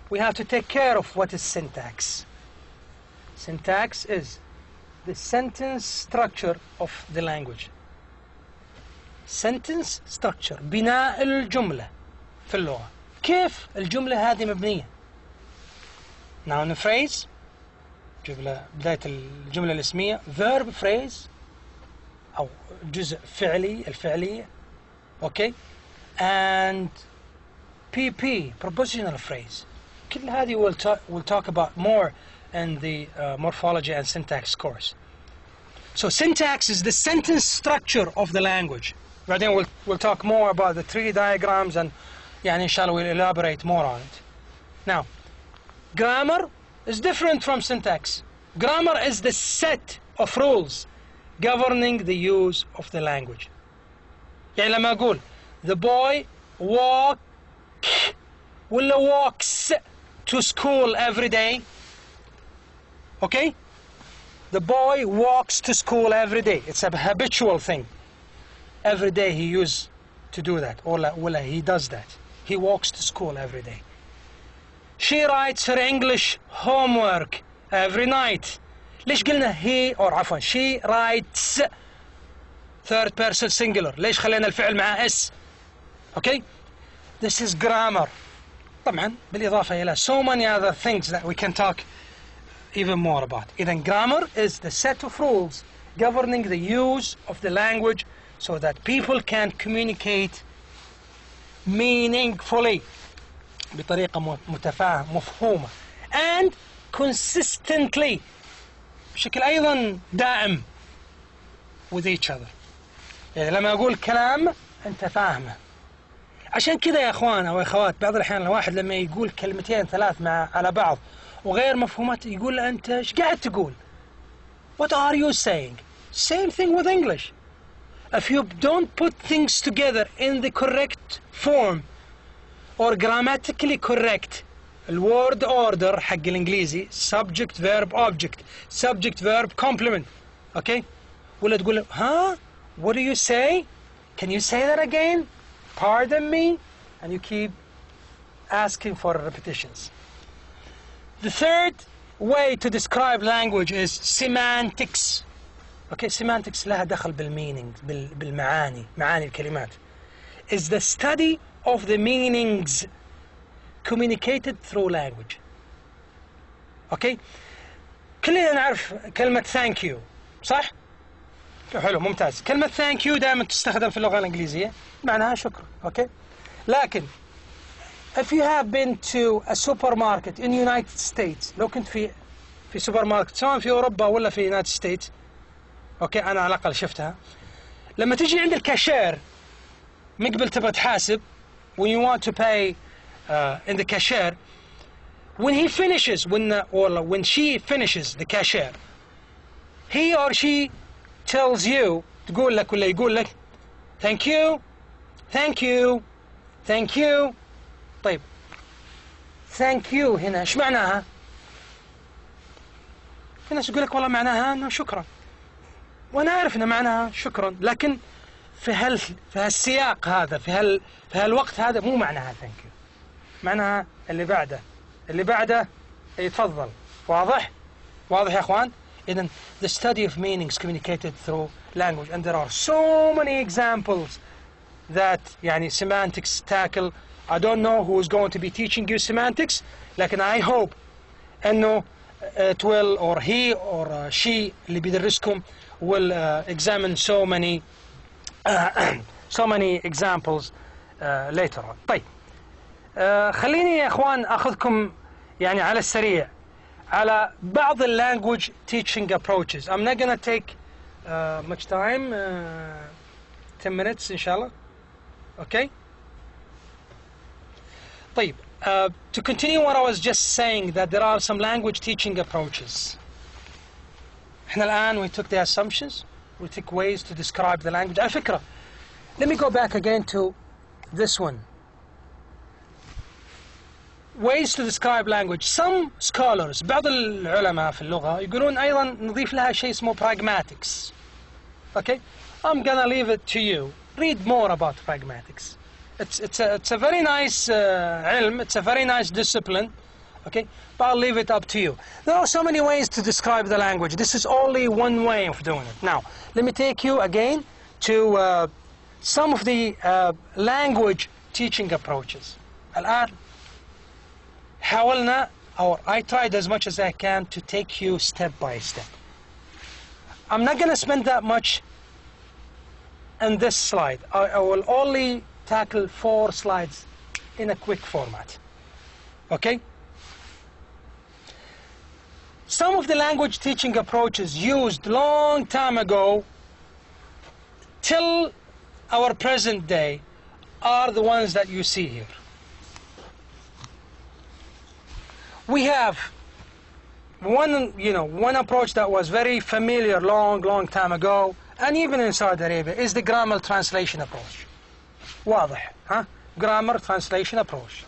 We have to take care of what is syntax. Syntax is the sentence structure of the language. Sentence structure بناء الجملة في اللغة. كيف الجملة هذه مبنية؟ noun phrase جملة بداية الجملة الاسمية، verb phrase أو جزء فعلي الفعلية، أوكي، and PP prepositional phrase. كل هذه we'll talk about more in the morphology and syntax course. So syntax is the sentence structure of the language. بعدين we'll talk more about the tree diagrams and يعني إن شاء الله we'll elaborate more on it. Now, grammar is different from syntax. Grammar is the set of rules governing the use of the language. يعني لما أقول the boy walks to school every day. Okay? The boy walks to school every day. It's a habitual thing. Every day he used to do that. Or he does that. He walks to school every day. She writes her English homework every night. ليش قلنا he or عفوا she writes third person singular؟ ليش خلينا الفعل مع s؟ Okay? This is grammar. طبعا بالإضافة إلى so many other things that we can talk even more about. إذن grammar is the set of rules governing the use of the language so that people can communicate meaningfully بطريقة مفهومة and consistently بشكل أيضا دائم with each other. يعني لما أقول كلام أنت فاهمه. عشان كذا يا أخوان أو أخوات بعض الأحيان الواحد لما يقول كلمتين ثلاث على بعض وغير مفهومات يقول له أنت إيش قاعد تقول؟ What are you saying? Same thing with English. If you don't put things together in the correct form or grammatically correct الword order حق الإنجليزي subject verb object subject verb complement okay ولا تقول ها what do you say? Can you say that again? Pardon me? And you keep asking for repetitions. The third way to describe language is semantics. Okay, semantics لها دخل بالmeaning بالمعاني معاني الكلمات is the study of the meanings communicated through language. Okay, كلنا نعرف كلمة thank you صح؟ حلو ممتاز. كلمة thank you دائما تستخدم في اللغة الإنجليزية معناها شكرا. Okay, لكن if you have been to a supermarket in United States لو كنت في سوبر ماركت سواء في أوروبا ولا في United States اوكي انا على الاقل شفتها لما تجي عند الكاشير مقبل تبغى تحاسب when you want to pay in the cashier when he finishes when she finishes the cashier he or she tells you تقول لك ولا يقول لك thank you thank you thank you. طيب thank you هنا ايش معناها؟ في ناس يقول لك والله معناها انه شكرا وأنا أعرف إن معناها شكرا، لكن في هالسياق هذا، في هالوقت هذا مو معناها thank you. معناها اللي بعده يتفضل. واضح يا أخوان؟ إذن the study of meanings communicated through language, and there are so many examples that يعني semantics tackle. I don't know who is going to be teaching you semantics, لكن I hope إنه it will, or he or she اللي بيدرسكم will examine so many examples later on. طيب خليني يا أخوان أخذكم يعني على السريع على بعض language teaching approaches. I'm not gonna take much time, 10 minutes إن شاء الله. Okay. طيب to continue what I was just saying, that there are some language teaching approaches. احنا الآن we took the assumptions, we took ways to describe the language. على فكرة, let me go back again to this one. Ways to describe language. Some scholars, بعض العلماء في اللغة يقولون أيضا نضيف لها شيء اسمه pragmatics. Okay, I'm gonna leave it to you. Read more about pragmatics. It's a very nice علم. It's a very nice discipline. Okay, but I'll leave it up to you. There are so many ways to describe the language. This is only one way of doing it. Now, let me take you again to some of the language teaching approaches. الآن حاولنا, or I tried as much as I can to take you step by step. I'm not going to spend that much in this slide. I will only tackle 4 slides in a quick format. Okay? Some of the language teaching approaches used long time ago till our present day are the ones that you see here. We have one approach that was very familiar long time ago, and even in Saudi Arabia, is the grammar translation approach. واضح, huh? Grammar translation approach.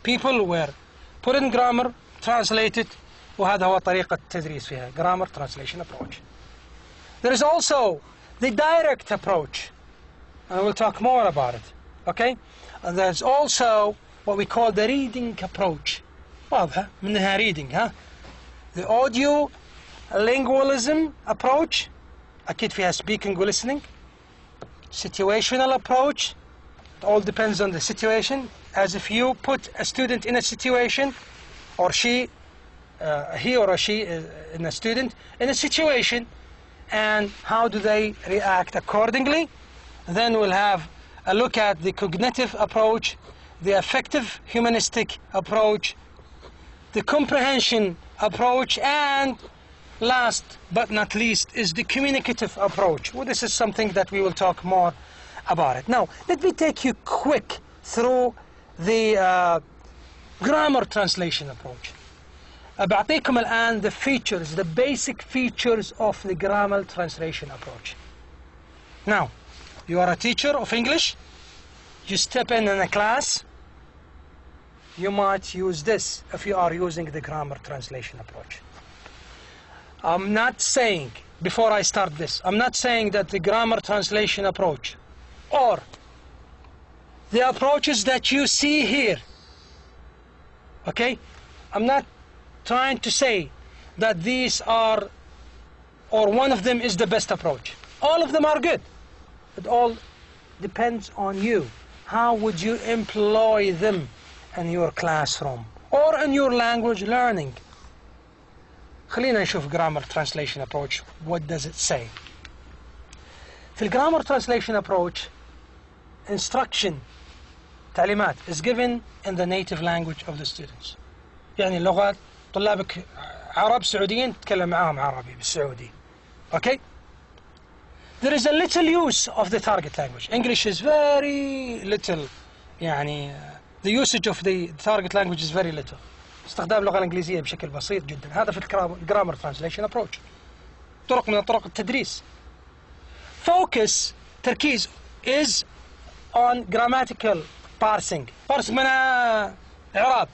People were put in grammar, translated, وهذا هو طريقة التدريس فيها, grammar translation approach. There is also the direct approach, and we'll talk more about it. Okay? And there's also what we call the reading approach. واضحة منها reading, huh? The audio lingualism approach, أكيد فيها speaking و listening. Situational approach, it all depends on the situation, as if you put a student in a situation, or he or she is in a student in a situation, and how do they react accordingly. Then we'll have a look at the cognitive approach, the affective humanistic approach, the comprehension approach, and last but not least is the communicative approach. Well, this is something that we will talk more about it. Now, let me take you quick through the grammar translation approach. بعطيكم الآن the features, the basic features of the grammar translation approach. Now, you are a teacher of English, you step in a class, you might use this if you are using the grammar translation approach. I'm not saying, before I start this, I'm not saying that the grammar translation approach or the approaches that you see here, okay, I'm not trying to say that these are, or one of them is the best approach. All of them are good. It all depends on you. How would you employ them in your classroom or in your language learning? خلينا نشوف grammar translation approach. What does it say? في grammar translation approach, instruction, تعليمات is given in the native language of the students. يعني لغات طلابك عرب سعوديين تتكلم معاهم عربي بالسعودي. Okay? There is a little use of the target language. English is very little. يعني the usage of the target language is very little. استخدام اللغة الإنجليزية بشكل بسيط جدا. هذا في grammar translation approach. طرق من طرق التدريس. Focus, تركيز, is on grammatical parsing. Parsing من إعراب.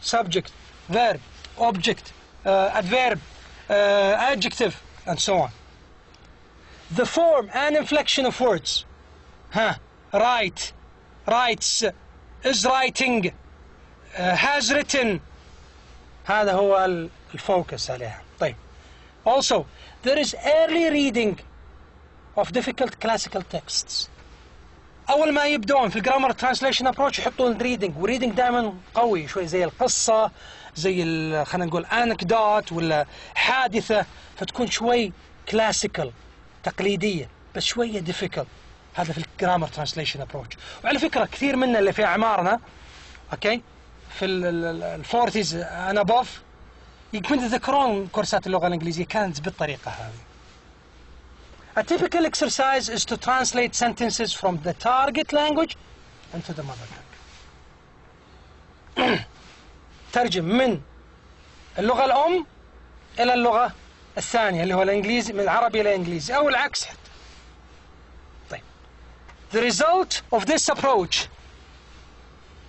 Subject, verb, object, adverb, adjective, and so on. the form and inflection of words. Write, writes, is writing, has written. هذا هو الفوكس عليها. طيب. Also, there is early reading of difficult classical texts. أول ما يبدون في الجرامر ترانسليشن أبروتش يحطون reading، والريدنج دائما قوي شوي، زي القصة، زي خلينا نقول أنكدوت ولا حادثة، فتكون شوي كلاسيكال تقليدية بس شوية difficult. هذا في الجرامر ترانسليشن أبروتش. وعلى فكرة كثير منا اللي في أعمارنا أوكي في الفورتيز أنا أبوف يمكن تذكرون كورسات اللغة الإنجليزية كانت بالطريقة هذه. A typical exercise is to translate sentences from the target language into the mother tongue. ترجم من اللغة الأم إلى اللغة الثانية اللي هو الإنجليزي، من العربي إلى الإنجليزي أو العكس حتى. طيب. The result of this approach,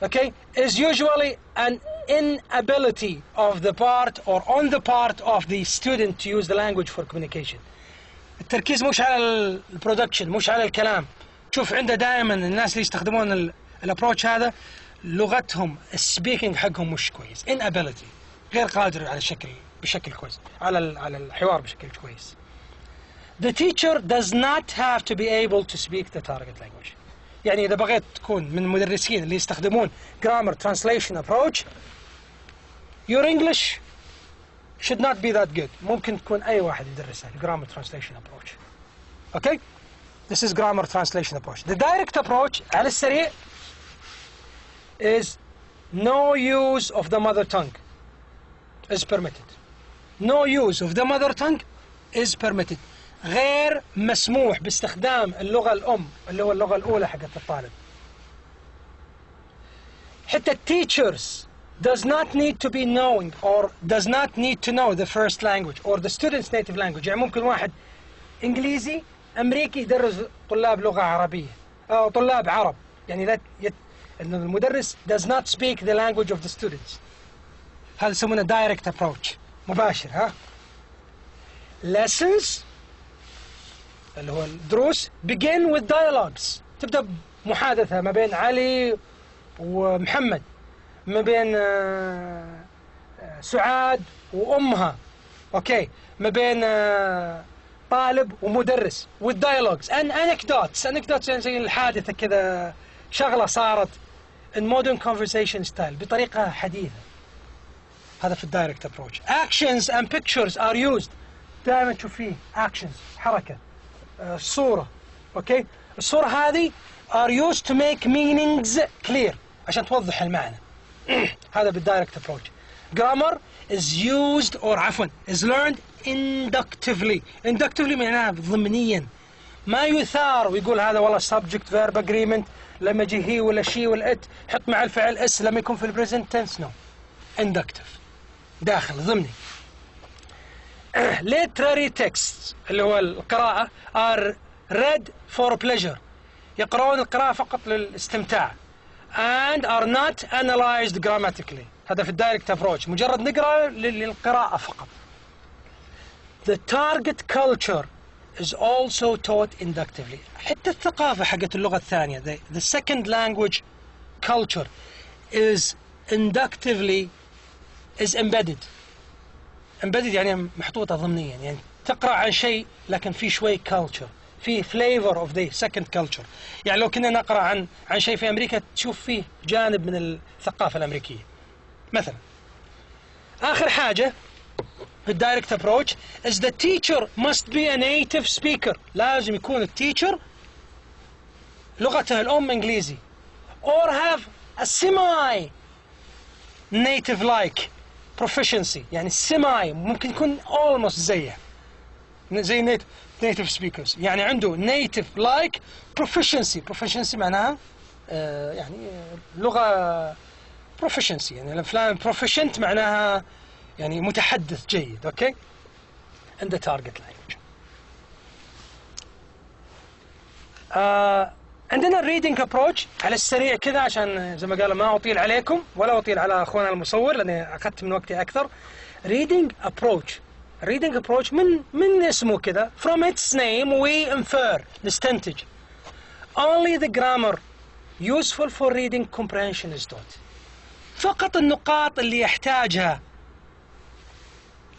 okay, is usually an inability of the part or on the part of the student to use the language for communication. التركيز مش على البرودكشن، مش على الكلام. تشوف عنده دائما الناس اللي يستخدمون الابروتش هذا لغتهم السبيكينج حقهم مش كويس، inability، غير قادر على بشكل كويس على الحوار بشكل كويس. The teacher does not have to be able to speak the target language. يعني إذا بغيت تكون من المدرسين اللي يستخدمون grammar translation approach, your English should not be that good. ممكن تكون أي واحد يدرسها grammar translation approach. Okay? This is grammar translation approach. The direct approach على السريع is no use of the mother tongue is permitted. No use of the mother tongue is permitted. غير مسموح باستخدام اللغة الأم اللي هو اللغة الأولى حقت الطالب. حتى teachers does not need to be knowing or does not need to know the first language or the student's native language. يعني ممكن واحد إنجليزي أمريكي يدرس طلاب لغة عربية أو طلاب عرب، يعني لا إن المدرس does not speak the language of the students. هذا يسمونه direct approach، مباشر. lessons اللي هو الدروس begin with dialogues، تبدأ محادثة ما بين علي ومحمد، ما بين سعاد وأمها، أوكي، ما بين طالب ومدرس، with dialogues and anecdotes يعني زي الحادثة كذا، شغلة صارت in modern conversation style بطريقة حديثة. هذا في الدايركت approach. actions and pictures are used، دائما تشوف فيه actions، حركة، صورة، أوكي، الصورة هذه are used to make meanings clear عشان توضح المعنى. هذا بالدايركت approach. grammar is used or عفوا is learned inductively. inductively معناها ضمنيا، ما يثار ويقول هذا والله subject verb agreement لما يجي هي ولا شي ولا it حط مع الفعل اس لما يكون في البريزنت tense. no، inductive، داخل ضمني. literary texts اللي هو القراءة are read for pleasure، يقرؤون القراءة فقط للاستمتاع and are not analyzed grammatically. هذا في الدايركت approach، مجرد نقرأ للقراءة فقط. The target culture is also taught inductively. حتى الثقافة حقت اللغة الثانية the second language culture is inductively is embedded يعني محطوطة ضمنيا، يعني تقرأ عن شيء لكن في شوي culture، في flavor of the second culture. يعني لو كنا نقرأ عن شيء في أمريكا تشوف فيه جانب من الثقافة الأمريكية مثلا. آخر حاجة في الدايركت approach is the teacher must be a native speaker. لازم يكون التيتشر لغته الأم إنجليزي or have a semi native like proficiency، يعني semi ممكن يكون almost زيه زي native speakers، يعني عنده native like proficiency معناها يعني لغة proficiency، يعني فلان proficient معناها يعني متحدث جيد. اوكي، and the target language. عندنا الريدنج ابروتش على السريع كذا عشان زي ما قالوا ما اطيل عليكم ولا اطيل على اخونا المصور لاني اخذت من وقتي اكثر. ريدنج ابروتش reading approach من اسمه كذا from its name we infer نستنتج only the grammar useful for reading comprehension is taught. فقط النقاط اللي يحتاجها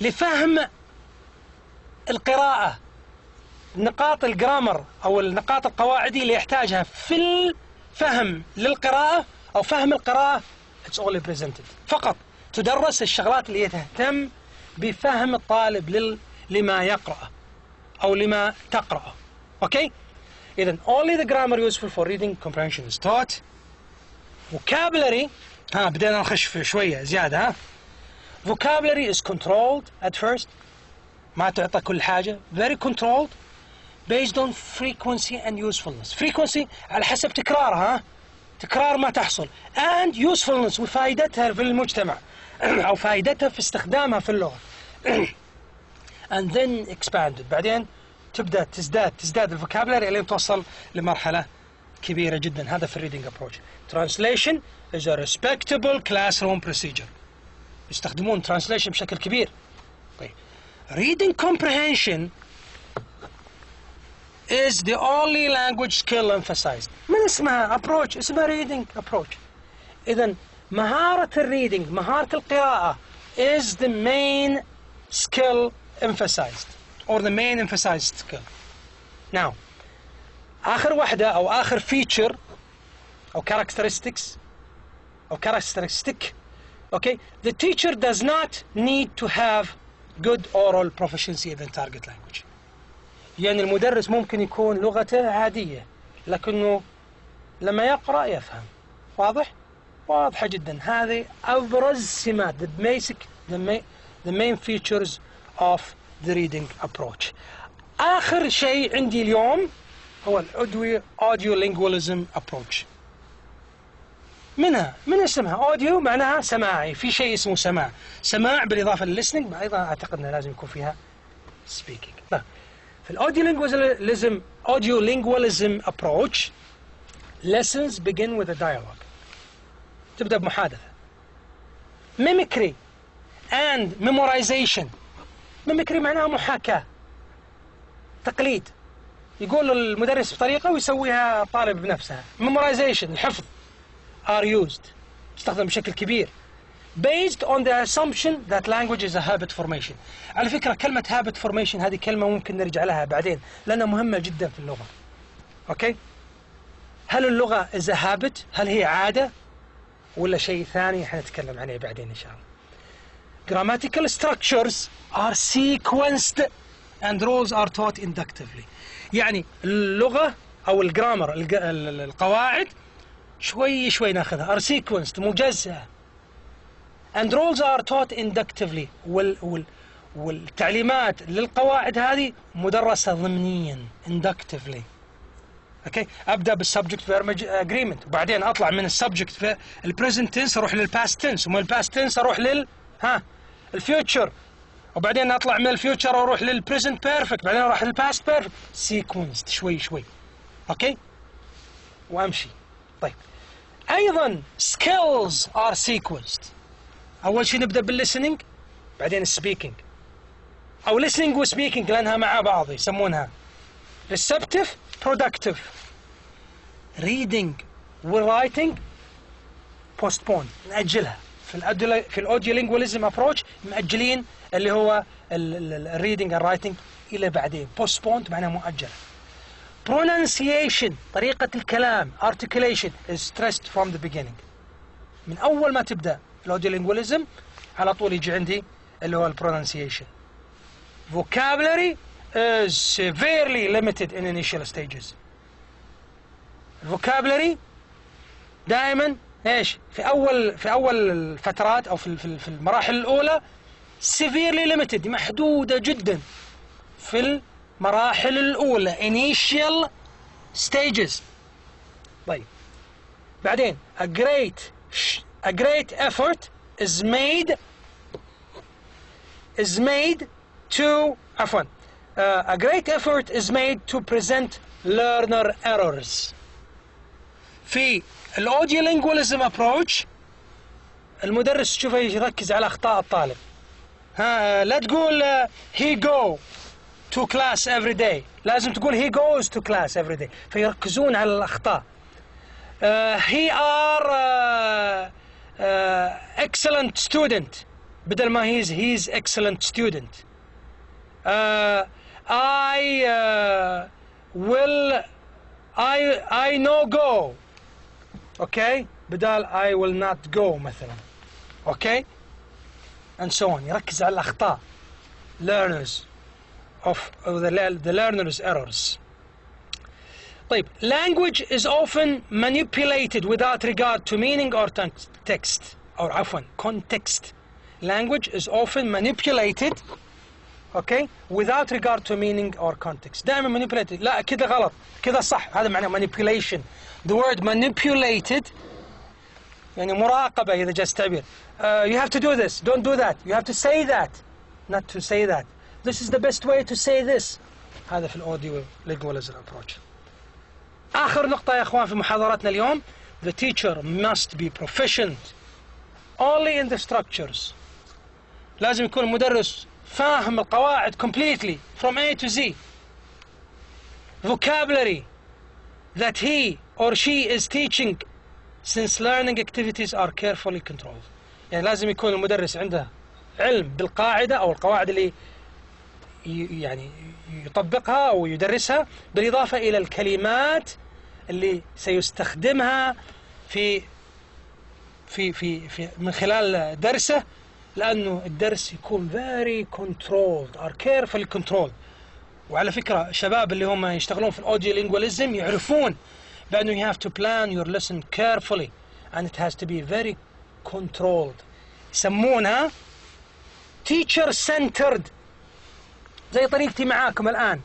لفهم القراءة، نقاط الجرامر أو النقاط القواعدية اللي يحتاجها في الفهم للقراءة أو فهم القراءة it's only presented. فقط تدرس الشغلات اللي تهتم بفهم الطالب لما يقرأ أو لما تقرأ. أوكي؟ إذن only the grammar useful for reading comprehension is taught. vocabulary بدينا نخش في شوية زيادة vocabulary is controlled at first ما تعطى كل حاجة very controlled based on frequency and usefulness. frequency على حسب تكرارها تكرار ما تحصل and usefulness وفائدتها في المجتمع أو فائدتها في استخدامها في اللغة and then expanded. بعدين تبدأ تزداد الفوكابلري اللي توصل لمرحلة كبيرة جدا. هذا في الريدنج approach. translation is a respectable classroom procedure. يستخدمون translation بشكل كبير. طيب reading comprehension is the only language skill emphasized. من اسمها approach اسمها reading approach. إذن مهارة الريدنج مهارة القراءة is the main skill emphasized or the main emphasized skill. Now آخر واحدة أو آخر feature أو characteristic okay, the teacher does not need to have good oral proficiency in the target language. يعني المدرس ممكن يكون لغته عادية لكنه لما يقرأ يفهم. واضح؟ واضحة جدا. هذه أبرز سمات the main features of the reading approach. آخر شيء عندي اليوم هو audio lingualism approach. من اسمها audio معناها سماعي. في شيء اسمه سماع بالإضافة للlistening أيضا أعتقد أنه لازم يكون فيها speaking. طيب في audio lingualism approach lessons begin with a dialogue. تبدأ بمحادثة. mimicry and memorization. mimicry معناها محاكاة تقليد. يقول المدرس بطريقة ويسويها الطالب بنفسها. memorization الحفظ are used تستخدم بشكل كبير based on the assumption that language is a habit formation. على فكرة كلمة habit formation هذه كلمة ممكن نرجع لها بعدين لأنها مهمة جدا في اللغة. أوكي؟ هل اللغة is a habit؟ هل هي عادة؟ ولا شيء ثاني حنتكلم عنه بعدين إن شاء الله. grammatical structures are sequenced and rules are taught inductively. يعني اللغة أو الجرامر القواعد شوي شوي ناخذها are sequenced مجزأة and rules are taught inductively والتعليمات للقواعد هذه مدرسة ضمنيا inductively. اوكي ابدا بالسبجكت فيرب اجريمنت وبعدين اطلع من السبجكت في البريزنت تنس اروح للباست تنس ومن الباست تنس اروح الفيوتشر وبعدين اطلع من الفيوتشر واروح للبريزنت بيرفكت بعدين اروح للباست بيرفكت سيكونس شوي شوي. اوكي وامشي. طيب ايضا skills are sequenced. اول شيء نبدا بالlistening بعدين السبيكينج او listening وسبيكينج لانها مع بعض يسمونها receptive productive. reading writing postpone نأجلها. في الاوديو لينجواليزم ابروتش مأجلين اللي هو الريدنج الرايتنج الى بعدين. postponed معناه مؤجله. pronunciation طريقة الكلام articulation is stressed from the beginning. من اول ما تبدا الاوديو لينجواليزم على طول يجي عندي اللي هو pronunciation. vocabulary is severely limited in initial stages. vocabulary دائما ايش في اول الفترات او في المراحل الاولى severely limited محدودة جدا في المراحل الاولى initial stages. طيب بعدين a great effort is made to a great effort is made to present learner errors. في الاوديو لينجواليزم ابروتش المدرس تشوفه يركز على اخطاء الطالب لا تقول he go to class every day، لازم تقول he goes to class every day. فيركزون على الأخطاء. he are excellent student بدل ما he's excellent student. I no go. Okay، بدال I will not go مثلا. Okay، and so on. يركز على الأخطاء learners of the learners errors. طيب، language is often manipulated without regard to meaning or text، أو عفوا context. Language is often manipulated okay without regard to meaning or context. دائما manipulated، لا كذا غلط كذا صح، هذا معناه manipulation. The word manipulated يعني مراقبة إذا جاز تعبير. You have to do this, don't do that. You have to say that, not to say that. This is the best way to say this. هذا في الأوديو lingualism approach. آخر نقطة يا أخوان في محاضرتنا اليوم. The teacher must be proficient only in the structures. لازم يكون المدرس فاهم القواعد completely from A to Z. Vocabulary that he or she is teaching since learning activities are carefully controlled. يعني لازم يكون المدرس عنده علم بالقاعدة أو القواعد اللي يعني يطبقها أو يدرسها، بالإضافة إلى الكلمات اللي سيستخدمها في من خلال درسه، لأنه الدرس يكون very controlled or carefully controlled. وعلى فكرة الشباب اللي هم يشتغلون في الأوديو lingualism يعرفون بأنه you have to plan your lesson carefully and it has to be very controlled. يسمونها teacher centered، زي طريقتي معاكم الآن.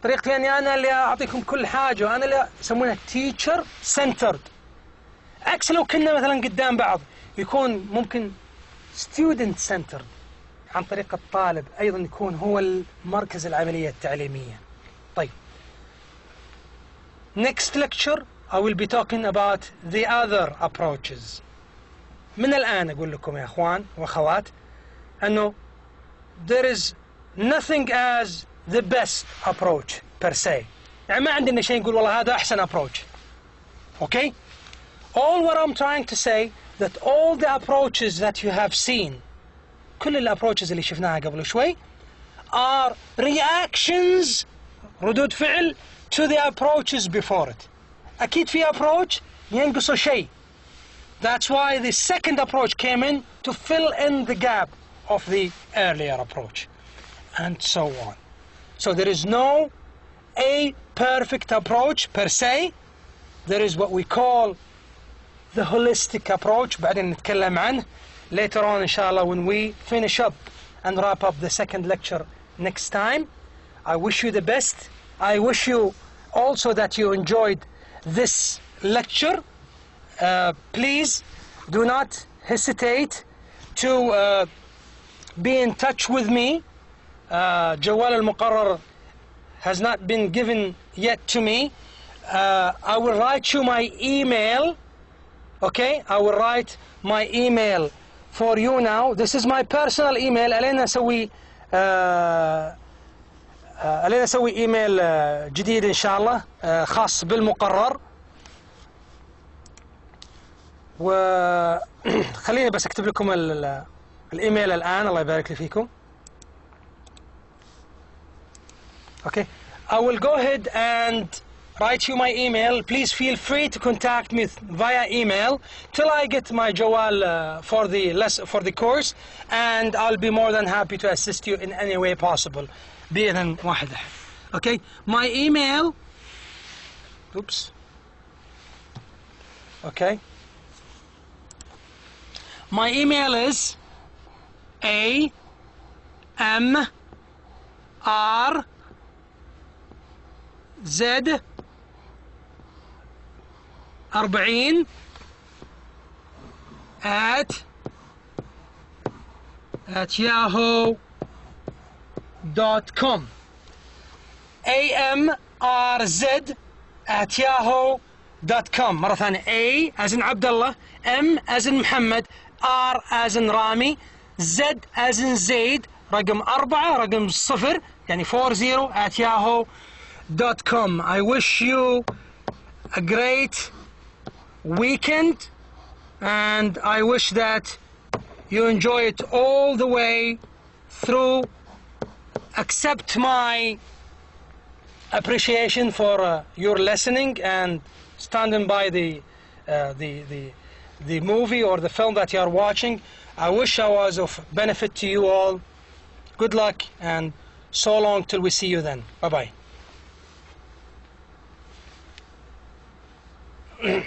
طريقتي أنا اللي أعطيكم كل حاجة وأنا اللي يسمونها teacher centered. عكس لو كنا مثلا قدام بعض يكون ممكن student centered، عن طريق الطالب أيضا يكون هو المركز العملية التعليمية. طيب، next lecture I will be talking about the other approaches. من الآن أقول لكم يا أخوان وأخوات أنه there is nothing as the best approach per se. يعني ما عندنا شيء نقول والله هذا أحسن approach. Okay? All what I'm trying to say that all the approaches that you have seen، كل الابروتشز اللي شفناها قبل شوي are reactions، ردود فعل to the approaches before it. أكيد في approach ينقصه شيء. That's why the second approach came in to fill in the gap of the earlier approach, and so on. So there is no a perfect approach per se. There is what we call the holistic approach. بعدين نتكلم عنه later on inshallah when we finish up and wrap up the second lecture next time. I wish you the best. I wish you also that you enjoyed this lecture. Please do not hesitate to be in touch with me. جوال المقرر has not been given yet to me. I will write you my email. Okay, I will write my email for you now. This is my personal email. علينا نسوي ايميل جديد ان شاء الله خاص بالمقرر. وخليني بس اكتب لكم الايميل الان. الله يبارك لي فيكم. Okay, I will go ahead and write you my email. Please feel free to contact me via email till I get my jawal for the course, and I'll be more than happy to assist you in any way possible. بإذن واحدة. Okay, my email. Oops. Okay. My email is AMRZ 40 at yahoo.com. AMRZ@yahoo.com. مرة ثانية. A as in Abdullah, M as in Muhammad, R as in Rami, Z as in Zaid رقم 4 رقم 0 يعني 40 at yahoo.com. I wish you a great weekend, and I wish that you enjoy it all the way through. Accept my appreciation for your listening and standing by the movie or the film that you are watching. I wish I was of benefit to you all. Good luck, and so long till we see you then. Bye bye.